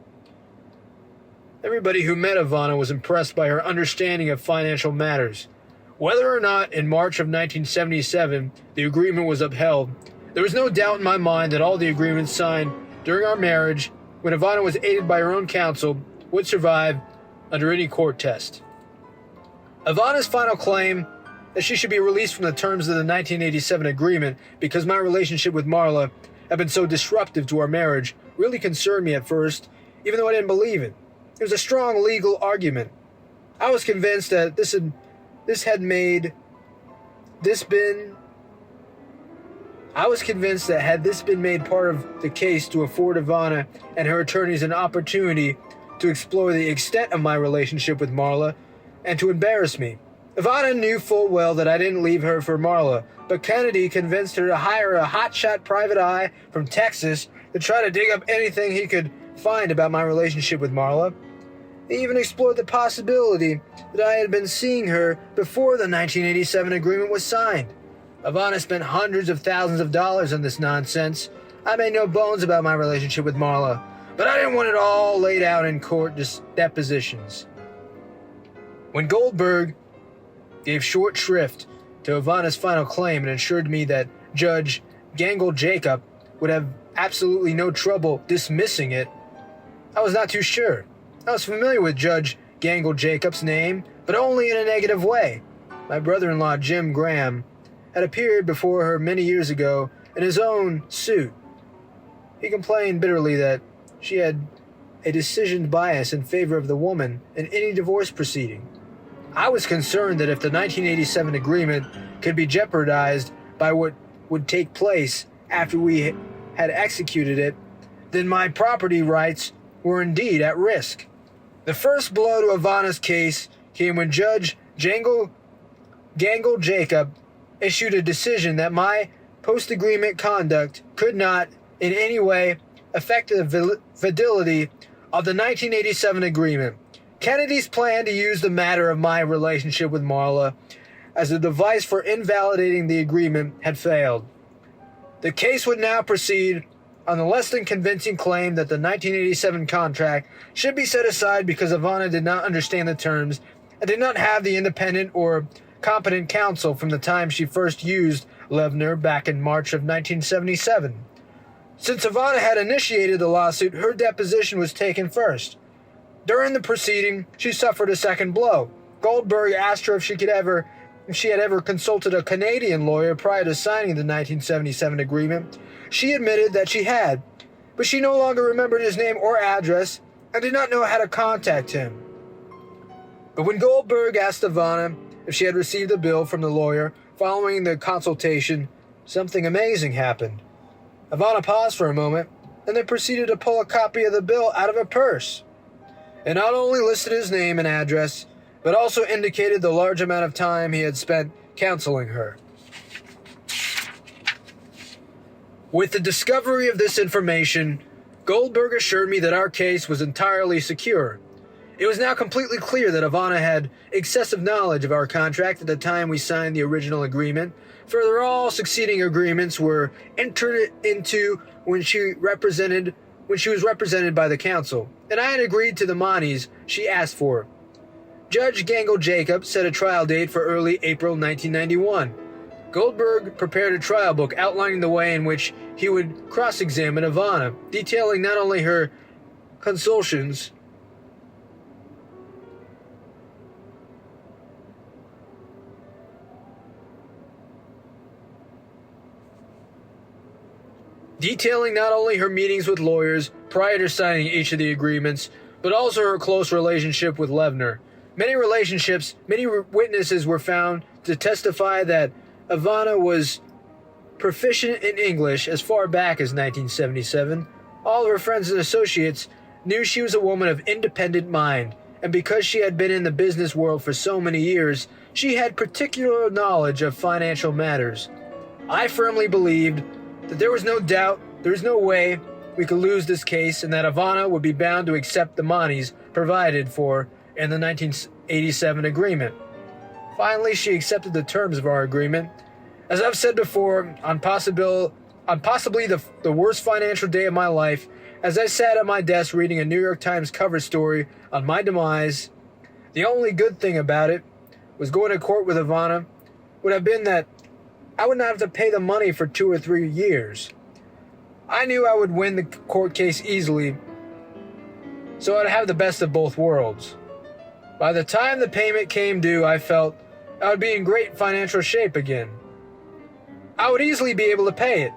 Everybody who met Ivana was impressed by her understanding of financial matters. Whether or not in March of 1977 the agreement was upheld, there was no doubt in my mind that all the agreements signed during our marriage, when Ivana was aided by her own counsel, would survive under any court test. Ivana's final claim that she should be released from the terms of the 1987 agreement because my relationship with Marla had been so disruptive to our marriage really concerned me at first, even though I didn't believe it. It was a strong legal argument. I was convinced that had this been made part of the case to afford Ivana and her attorneys an opportunity to explore the extent of my relationship with Marla and to embarrass me. Ivana knew full well that I didn't leave her for Marla, but Kennedy convinced her to hire a hotshot private eye from Texas to try to dig up anything he could find about my relationship with Marla. They even explored the possibility that I had been seeing her before the 1987 agreement was signed. Ivana spent hundreds of thousands of dollars on this nonsense. I made no bones about my relationship with Marla, but I didn't want it all laid out in court depositions. When Goldberg gave short shrift to Ivana's final claim and assured me that Judge Gangle Jacob would have absolutely no trouble dismissing it, I was not too sure. I was familiar with Judge Gangle Jacob's name, but only in a negative way. My brother-in-law, Jim Graham, had appeared before her many years ago in his own suit. He complained bitterly that she had a decision bias in favor of the woman in any divorce proceeding. I was concerned that if the 1987 agreement could be jeopardized by what would take place after we had executed it, then my property rights were indeed at risk. The first blow to Ivana's case came when Judge Gangle Jacob issued a decision that my post-agreement conduct could not in any way affect the validity of the 1987 agreement. Kennedy's plan to use the matter of my relationship with Marla as a device for invalidating the agreement had failed. The case would now proceed on the less than convincing claim that the 1987 contract should be set aside because Ivana did not understand the terms and did not have the independent or competent counsel from the time she first used Levner back in March of 1977. Since Ivana had initiated the lawsuit, her deposition was taken first. During the proceeding, she suffered a second blow. Goldberg asked her if she had ever consulted a Canadian lawyer prior to signing the 1977 agreement. She admitted that she had, but she no longer remembered his name or address and did not know how to contact him. But when Goldberg asked Ivana if she had received a bill from the lawyer. Following the consultation, something amazing happened. Ivana paused for a moment, and then proceeded to pull a copy of the bill out of her purse. It not only listed his name and address, but also indicated the large amount of time he had spent counseling her. With the discovery of this information, Goldberg assured me that our case was entirely secure. It was now completely clear that Ivana had excessive knowledge of our contract at the time we signed the original agreement. Further, all succeeding agreements were entered into when she was represented by the council, and I had agreed to the monies she asked for. Judge Gangle Jacob set a trial date for early April 1991. Goldberg prepared a trial book outlining the way in which he would cross-examine Ivana, detailing not only her consultations her meetings with lawyers prior to signing each of the agreements, but also her close relationship with Levner. Many witnesses were found to testify that Ivana was proficient in English as far back as 1977. All of her friends and associates knew she was a woman of independent mind, and because she had been in the business world for so many years, she had particular knowledge of financial matters. I firmly believed that there was no way we could lose this case, and that Ivana would be bound to accept the monies provided for in the 1987 agreement. Finally, she accepted the terms of our agreement. As I've said before, on possibly the worst financial day of my life, as I sat at my desk reading a New York Times cover story on my demise, the only good thing about it was going to court with Ivana would have been that I would not have to pay the money for 2 or 3 years. I knew I would win the court case easily, so I'd have the best of both worlds. By the time the payment came due, I felt I would be in great financial shape again. I would easily be able to pay it.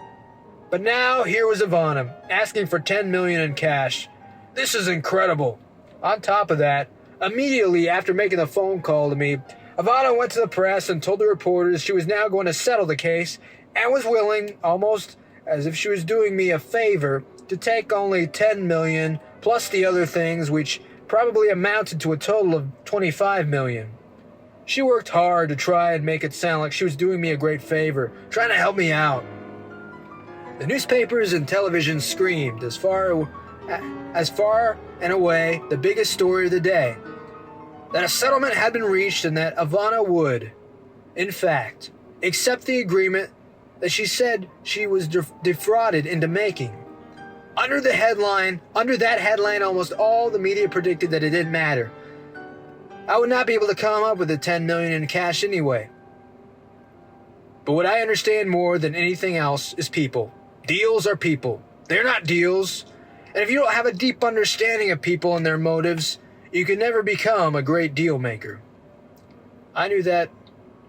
But now here was Ivana, asking for $10 million in cash. This is incredible. On top of that, immediately after making the phone call to me, Ivana went to the press and told the reporters she was now going to settle the case and was willing, almost as if she was doing me a favor, to take only $10 million plus the other things, which probably amounted to a total of $25 million. She worked hard to try and make it sound like she was doing me a great favor, trying to help me out. The newspapers and television screamed as far and away the biggest story of the day, that a settlement had been reached and that Ivana would, in fact, accept the agreement that she said she was defrauded into making. Under that headline, almost all the media predicted that it didn't matter. I would not be able to come up with the $10 million in cash anyway. But what I understand more than anything else is people. Deals are people. They're not deals. And if you don't have a deep understanding of people and their motives, you can never become a great deal maker. I knew that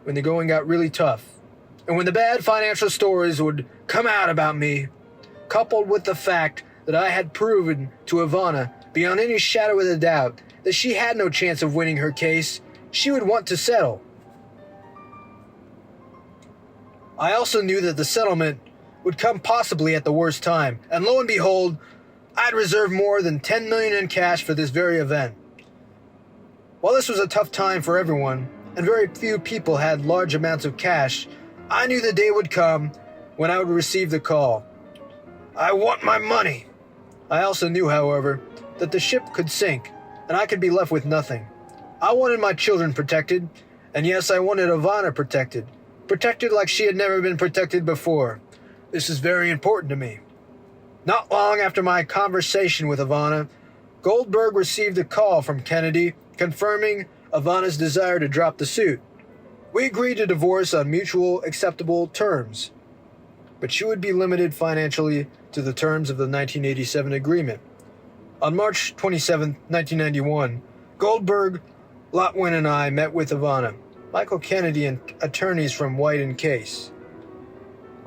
when the going got really tough, and when the bad financial stories would come out about me, coupled with the fact that I had proven to Ivana, beyond any shadow of a doubt, that she had no chance of winning her case, she would want to settle. I also knew that the settlement would come possibly at the worst time, and lo and behold, I'd reserved more than $10 million in cash for this very event. While this was a tough time for everyone, and very few people had large amounts of cash, I knew the day would come when I would receive the call. I want my money. I also knew, however, that the ship could sink, and I could be left with nothing. I wanted my children protected, and yes, I wanted Ivana protected. Protected like she had never been protected before. This is very important to me. Not long after my conversation with Ivana, Goldberg received a call from Kennedy confirming Ivana's desire to drop the suit. We agreed to divorce on mutual acceptable terms, but she would be limited financially to the terms of the 1987 agreement. On March 27, 1991, Goldberg, Lotwin, and I met with Ivana, Michael Kennedy, and attorneys from White and Case.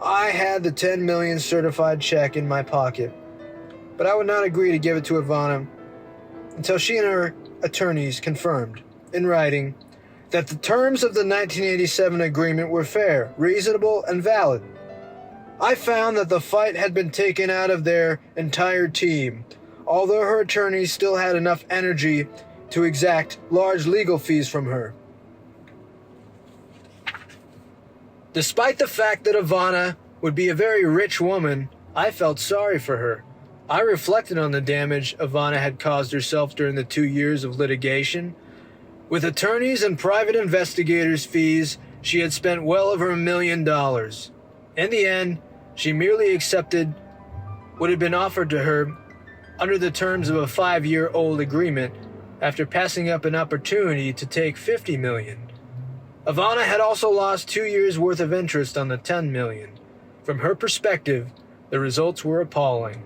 I had the $10 million certified check in my pocket, but I would not agree to give it to Ivana until she and her attorneys confirmed, in writing, that the terms of the 1987 agreement were fair, reasonable, and valid. I found that the fight had been taken out of their entire team, although her attorneys still had enough energy to exact large legal fees from her. Despite the fact that Ivana would be a very rich woman, I felt sorry for her. I reflected on the damage Ivana had caused herself during the 2 years of litigation. With attorneys and private investigators' fees, she had spent well over $1 million. In the end, she merely accepted what had been offered to her under the terms of a 5-year-old agreement after passing up an opportunity to take $50 million. Ivana had also lost 2 years' worth of interest on the $10 million. From her perspective, the results were appalling.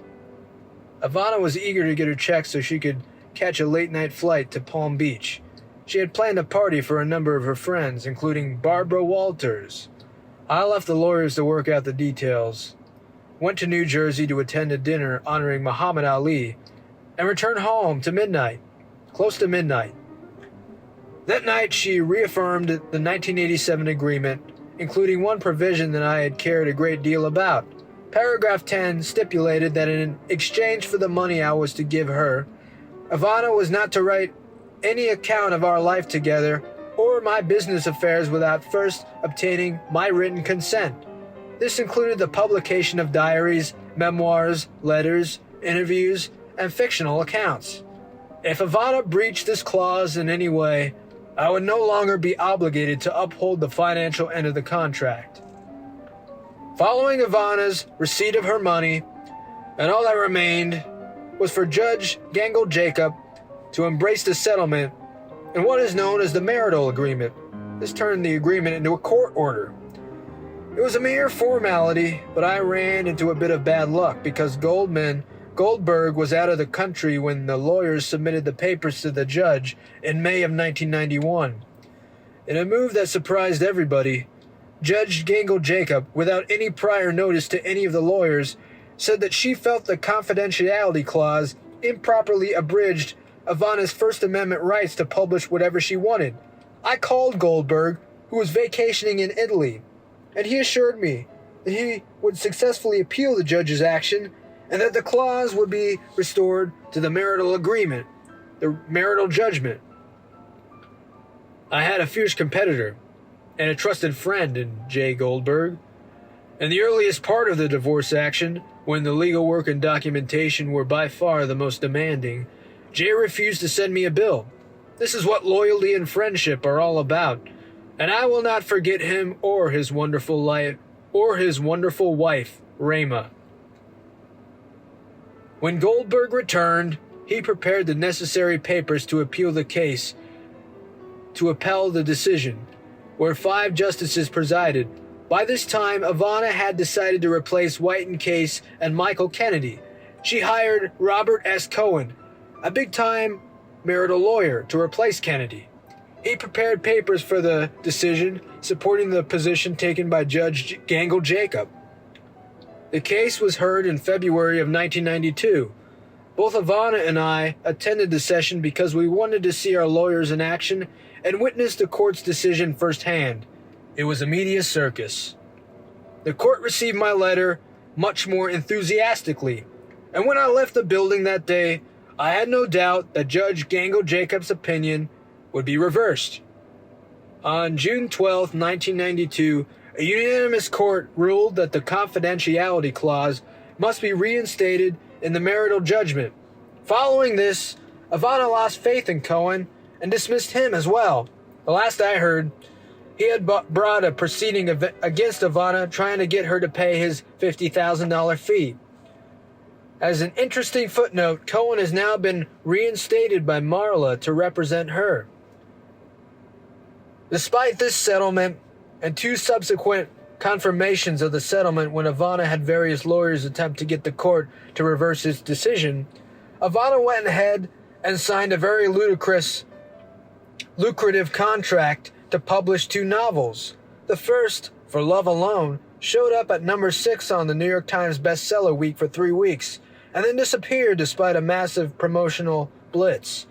Ivana was eager to get her check so she could catch a late-night flight to Palm Beach. She had planned a party for a number of her friends, including Barbara Walters. I left the lawyers to work out the details, went to New Jersey to attend a dinner honoring Muhammad Ali, and returned home to midnight, close to midnight. That night, she reaffirmed the 1987 agreement, including one provision that I had cared a great deal about. Paragraph 10 stipulated that in exchange for the money I was to give her, Ivana was not to write any account of our life together or my business affairs without first obtaining my written consent. This included the publication of diaries, memoirs, letters, interviews, and fictional accounts. If Ivana breached this clause in any way, I would no longer be obligated to uphold the financial end of the contract. Following Ivana's receipt of her money, and all that remained was for Judge Gangle Jacob to embrace the settlement in what is known as the marital agreement. This turned the agreement into a court order. It was a mere formality, but I ran into a bit of bad luck because Goldberg was out of the country when the lawyers submitted the papers to the judge in May of 1991. In a move that surprised everybody, Judge Gangle Jacob, without any prior notice to any of the lawyers, said that she felt the confidentiality clause improperly abridged Ivana's First Amendment rights to publish whatever she wanted. I called Goldberg, who was vacationing in Italy, and he assured me that he would successfully appeal the judge's action and that the clause would be restored to the marital agreement, the marital judgment. I had a fierce competitor and a trusted friend in Jay Goldberg. In the earliest part of the divorce action, when the legal work and documentation were by far the most demanding, Jay refused to send me a bill. This is what loyalty and friendship are all about, and I will not forget him or his wonderful wife, Rama. When Goldberg returned, he prepared the necessary papers to appeal the case, to appel the decision, where 5 justices presided. By this time, Ivana had decided to replace White & Case and Michael Kennedy. She hired Robert S. Cohen, a big-time marital lawyer, to replace Kennedy. He prepared papers for the decision, supporting the position taken by Judge Gangle Jacob. The case was heard in February of 1992. Both Ivana and I attended the session because we wanted to see our lawyers in action and witness the court's decision firsthand. It was a media circus. The court received my letter much more enthusiastically, and when I left the building that day, I had no doubt that Judge Gangle Jacob's opinion would be reversed. On June 12, 1992, a unanimous court ruled that the confidentiality clause must be reinstated in the marital judgment. Following this, Ivana lost faith in Cohen and dismissed him as well. The last I heard, he had brought a proceeding against Ivana trying to get her to pay his $50,000 fee. As an interesting footnote, Cohen has now been reinstated by Marla to represent her. Despite this settlement and 2 subsequent confirmations of the settlement when Ivana had various lawyers attempt to get the court to reverse its decision, Ivana went ahead and signed a very lucrative contract to publish 2 novels. The first, For Love Alone, showed up at number 6 on the New York Times bestseller week for 3 weeks, and then disappeared despite a massive promotional blitz.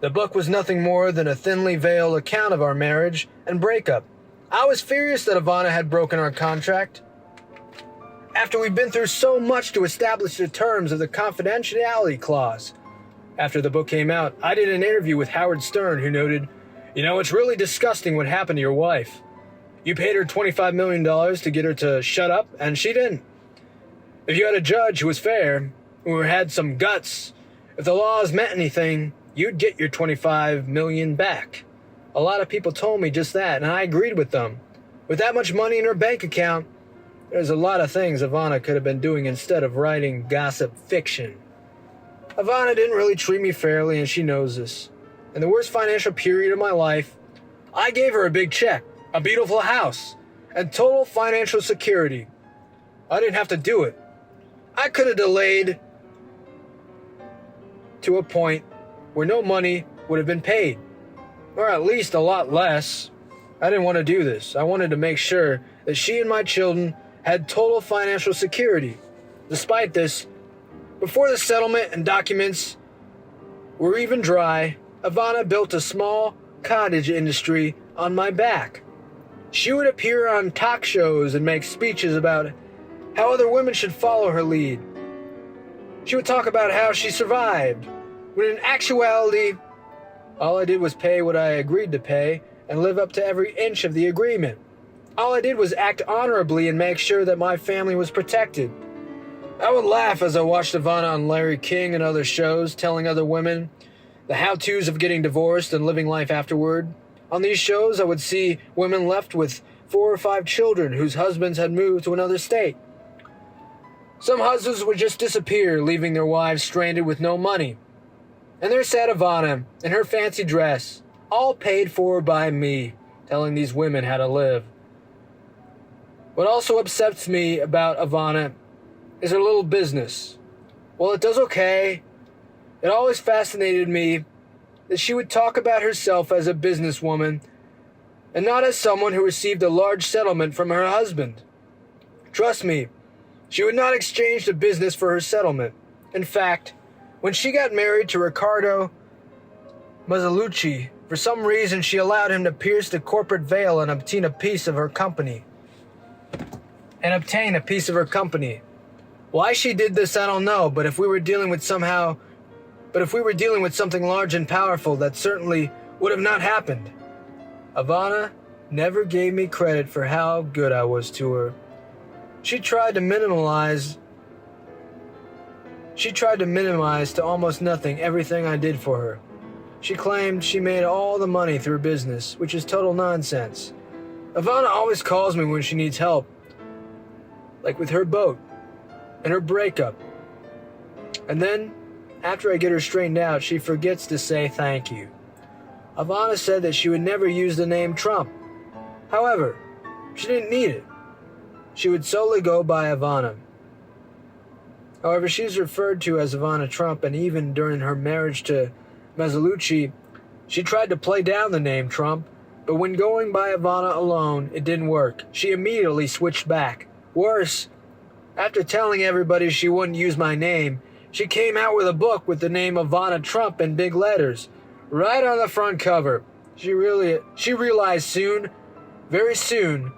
The book was nothing more than a thinly veiled account of our marriage and breakup. I was furious that Ivana had broken our contract. After we'd been through so much to establish the terms of the confidentiality clause. After the book came out, I did an interview with Howard Stern, who noted, it's really disgusting what happened to your wife. You paid her $25 million to get her to shut up, and she didn't. If you had a judge who was fair, who had some guts, if the laws meant anything, you'd get your $25 million back. A lot of people told me just that, and I agreed with them. With that much money in her bank account, there's a lot of things Ivana could have been doing instead of writing gossip fiction. Ivana didn't really treat me fairly, and she knows this. In the worst financial period of my life, I gave her a big check, a beautiful house, and total financial security. I didn't have to do it. I could have delayed to a point where no money would have been paid, or at least a lot less. I didn't want to do this. I wanted to make sure that she and my children had total financial security. Despite this, before the settlement and documents were even dry, Ivana built a small cottage industry on my back. She would appear on talk shows and make speeches about how other women should follow her lead. She would talk about how she survived, when in actuality, all I did was pay what I agreed to pay and live up to every inch of the agreement. All I did was act honorably and make sure that my family was protected. I would laugh as I watched Ivana on Larry King and other shows telling other women the how-tos of getting divorced and living life afterward. On these shows, I would see women left with 4 or 5 children whose husbands had moved to another state. Some husbands would just disappear, leaving their wives stranded with no money. And there sat Ivana in her fancy dress, all paid for by me, telling these women how to live. What also upsets me about Ivana is her little business. While it does okay, it always fascinated me that she would talk about herself as a businesswoman and not as someone who received a large settlement from her husband. Trust me, she would not exchange the business for her settlement. In fact, when she got married to Riccardo Mazzalucci, for some reason she allowed him to pierce the corporate veil and obtain a piece of her company. Why she did this, I don't know, but if we were dealing with something large and powerful, that certainly would have not happened. Ivana never gave me credit for how good I was to her. She tried to minimize to almost nothing everything I did for her. She claimed she made all the money through business, which is total nonsense. Ivana always calls me when she needs help, like with her boat and her breakup. And then, after I get her straightened out, she forgets to say thank you. Ivana said that she would never use the name Trump. However, she didn't need it. She would solely go by Ivana. However, she's referred to as Ivana Trump, and even during her marriage to Mazzalucci, she tried to play down the name Trump, but when going by Ivana alone, it didn't work. She immediately switched back. Worse, after telling everybody she wouldn't use my name, she came out with a book with the name Ivana Trump in big letters, right on the front cover. She realized soon, very soon,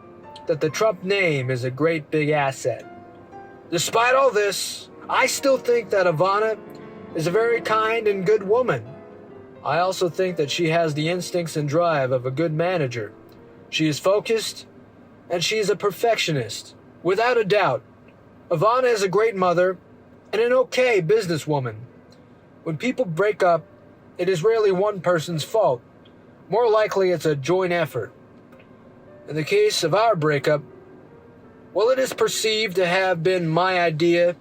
that the Trump name is a great big asset. Despite all this, I still think that Ivana is a very kind and good woman. I also think that she has the instincts and drive of a good manager. She is focused, and she is a perfectionist. Without a doubt, Ivana is a great mother and an okay businesswoman. When people break up, it is rarely one person's fault. More likely, it's a joint effort. In the case of our breakup, while it is perceived to have been my idea,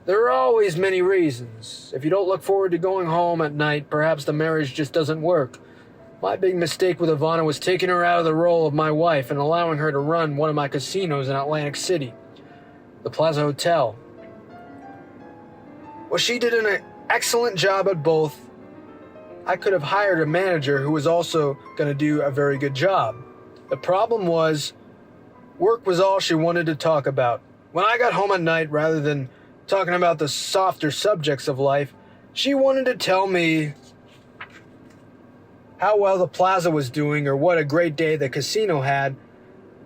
there are always many reasons. If you don't look forward to going home at night, perhaps the marriage just doesn't work. My big mistake with Ivana was taking her out of the role of my wife and allowing her to run one of my casinos in Atlantic City, the Plaza Hotel. Well, she did an excellent job at both. I could have hired a manager who was also going to do a very good job. The problem was, work was all she wanted to talk about. When I got home at night, rather than talking about the softer subjects of life, she wanted to tell me how well the plaza was doing or what a great day the casino had.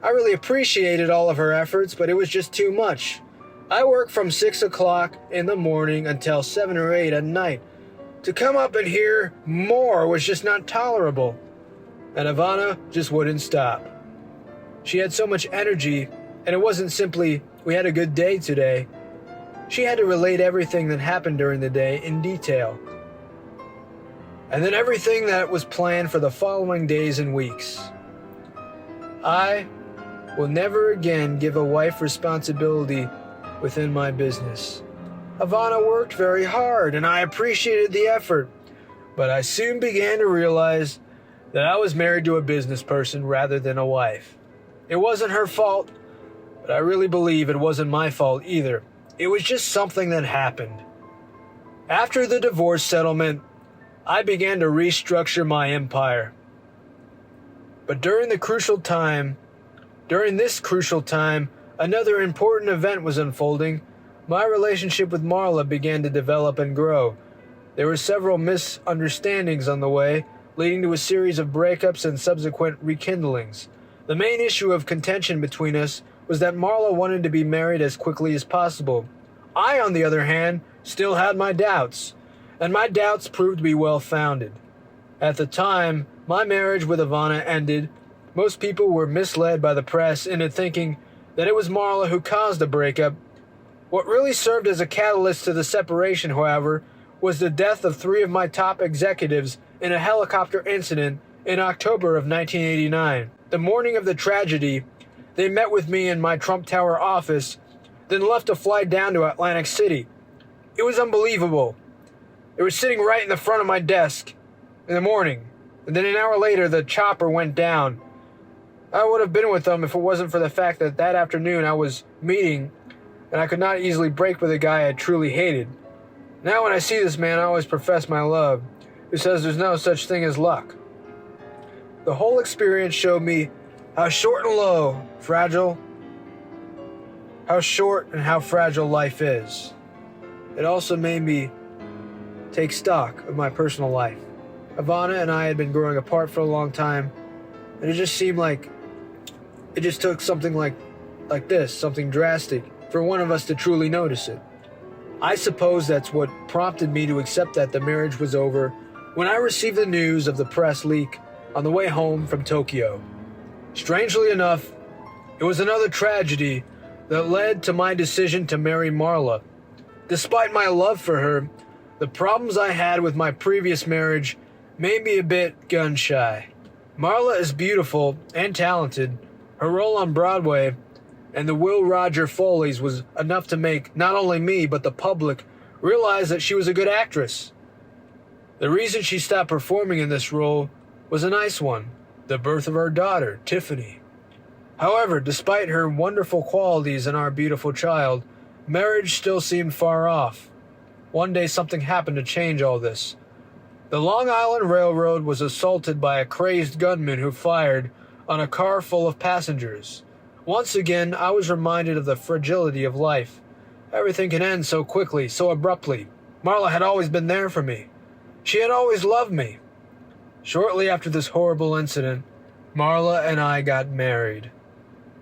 I really appreciated all of her efforts, but it was just too much. I worked from 6 o'clock in the morning until 7 or 8 at night. To come up and hear more was just not tolerable. And Ivana just wouldn't stop. She had so much energy, and it wasn't simply, we had a good day today. She had to relate everything that happened during the day in detail. And then everything that was planned for the following days and weeks. I will never again give a wife responsibility within my business. Ivana worked very hard, and I appreciated the effort, but I soon began to realize that I was married to a business person rather than a wife. It wasn't her fault, but I really believe it wasn't my fault either. It was just something that happened. After the divorce settlement, I began to restructure my empire. But during this crucial time, another important event was unfolding. My relationship with Marla began to develop and grow. There were several misunderstandings on the way, leading to a series of breakups and subsequent rekindlings. The main issue of contention between us was that Marla wanted to be married as quickly as possible. I, on the other hand, still had my doubts, and my doubts proved to be well-founded. At the time my marriage with Ivana ended, most people were misled by the press into thinking that it was Marla who caused the breakup. What really served as a catalyst to the separation, however, was the death of 3 of my top executives in a helicopter incident in October of 1989. The morning of the tragedy, they met with me in my Trump Tower office, then left to fly down to Atlantic City. It was unbelievable. They were sitting right in the front of my desk in the morning, and then an hour later the chopper went down. I would have been with them if it wasn't for the fact that that afternoon I was meeting, and I could not easily break with a guy I truly hated. Now when I see this man, I always profess my love, who says there's no such thing as luck. The whole experience showed me how short and fragile life is. It also made me take stock of my personal life. Ivana and I had been growing apart for a long time, and it just seemed like it just took something like this, something drastic, for one of us to truly notice it. I suppose that's what prompted me to accept that the marriage was over when I received the news of the press leak on the way home from Tokyo. Strangely enough, it was another tragedy that led to my decision to marry Marla. Despite my love for her, the problems I had with my previous marriage made me a bit gun-shy. Marla is beautiful and talented. Her role on Broadway and the Will Roger Foley's was enough to make not only me but the public realize that she was a good actress. The reason she stopped performing in this role was a nice one: the birth of our daughter, Tiffany. However, despite her wonderful qualities and our beautiful child, marriage still seemed far off. One day something happened to change all this. The Long Island Railroad was assaulted by a crazed gunman who fired on a car full of passengers. Once again, I was reminded of the fragility of life. Everything can end so quickly, so abruptly. Marla had always been there for me. She had always loved me. Shortly after this horrible incident, Marla and I got married.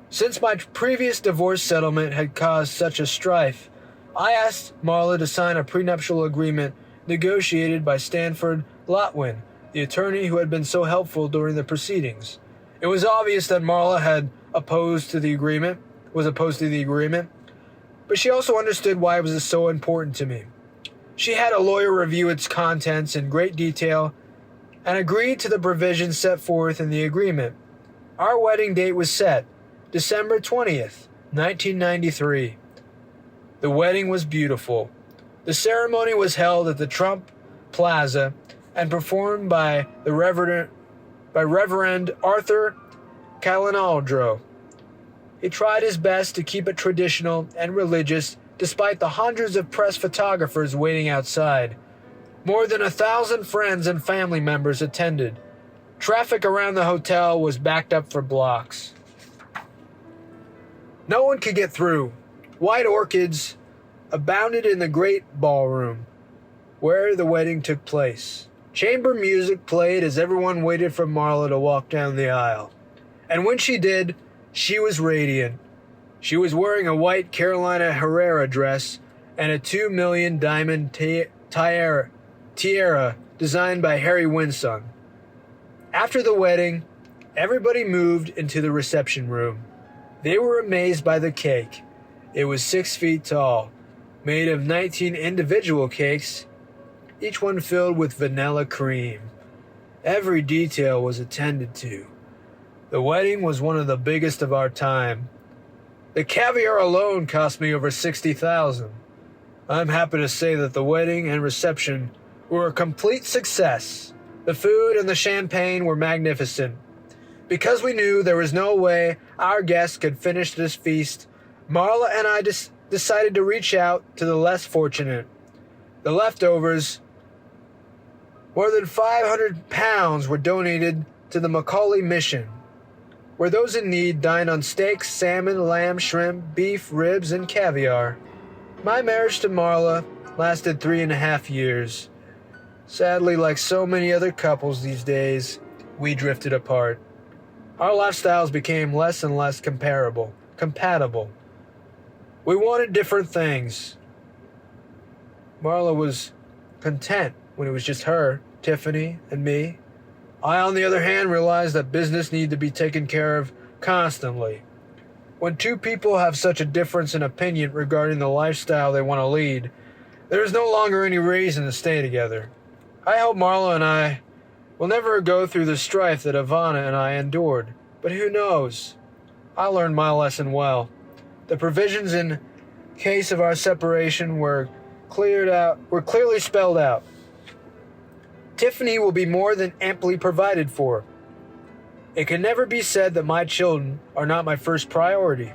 Since my previous divorce settlement had caused such a strife, I asked Marla to sign a prenuptial agreement negotiated by Stanford Lotwin, the attorney who had been so helpful during the proceedings. It was obvious that Marla was opposed to the agreement, but she also understood why it was so important to me. She had a lawyer review its contents in great detail and agreed to the provisions set forth in the agreement. Our wedding date was set, December 20th, 1993. The wedding was beautiful. The ceremony was held at the Trump Plaza and performed by Reverend Arthur Calinaldro. He tried his best to keep it traditional and religious despite the hundreds of press photographers waiting outside. More than 1,000 friends and family members attended. Traffic around the hotel was backed up for blocks. No one could get through. White orchids abounded in the great ballroom where the wedding took place. Chamber music played as everyone waited for Marla to walk down the aisle. And when she did, she was radiant. She was wearing a white Carolina Herrera dress and a 2 million diamond tiara designed by Harry Winston. After the wedding, everybody moved into the reception room. They were amazed by the cake. It was 6 feet tall, made of 19 individual cakes, each one filled with vanilla cream. Every detail was attended to. The wedding was one of the biggest of our time. The caviar alone cost me over $60,000. I'm happy to say that the wedding and reception were a complete success. The food and the champagne were magnificent. Because we knew there was no way our guests could finish this feast, Marla and I decided to reach out to the less fortunate. The leftovers, more than 500 pounds, were donated to the Macaulay Mission, where those in need dined on steaks, salmon, lamb, shrimp, beef, ribs, and caviar. My marriage to Marla lasted 3.5 years. Sadly, like so many other couples these days, we drifted apart. Our lifestyles became less and less compatible. We wanted different things. Marla was content when it was just her, Tiffany, and me. I, on the other hand, realized that business needed to be taken care of constantly. When two people have such a difference in opinion regarding the lifestyle they want to lead, there is no longer any reason to stay together. I hope Marla and I will never go through the strife that Ivana and I endured, but who knows? I learned my lesson well. The provisions in case of our separation were clearly spelled out. Tiffany will be more than amply provided for. It can never be said that my children are not my first priority.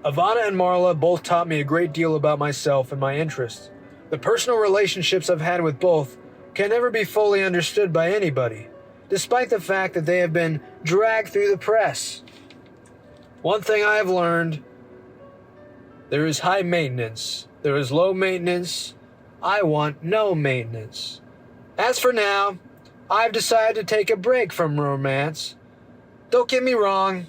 Ivana and Marla both taught me a great deal about myself and my interests. The personal relationships I've had with both can never be fully understood by anybody, despite the fact that they have been dragged through the press. One thing I have learned: there is high maintenance, there is low maintenance. I want no maintenance. As for now, I've decided to take a break from romance. Don't get me wrong,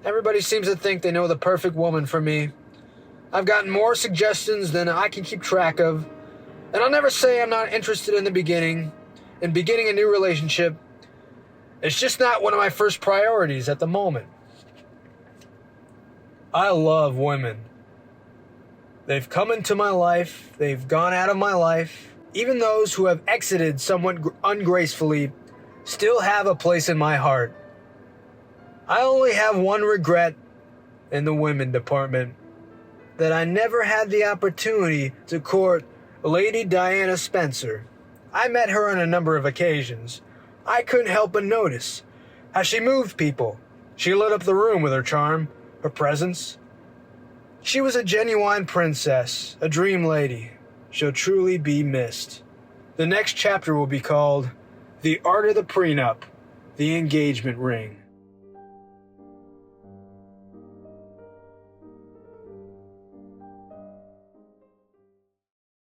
everybody seems to think they know the perfect woman for me. I've gotten more suggestions than I can keep track of, and I'll never say I'm not interested in beginning a new relationship. It's just not one of my first priorities at the moment. I love women. They've come into my life, they've gone out of my life. Even those who have exited somewhat ungracefully still have a place in my heart. I only have one regret in the women department: that I never had the opportunity to court Lady Diana Spencer. I met her on a number of occasions. I couldn't help but notice how she moved people. She lit up the room with her charm, her presence. She was a genuine princess, a dream lady. She'll truly be missed. The next chapter will be called The Art of the Prenup, the Engagement Ring.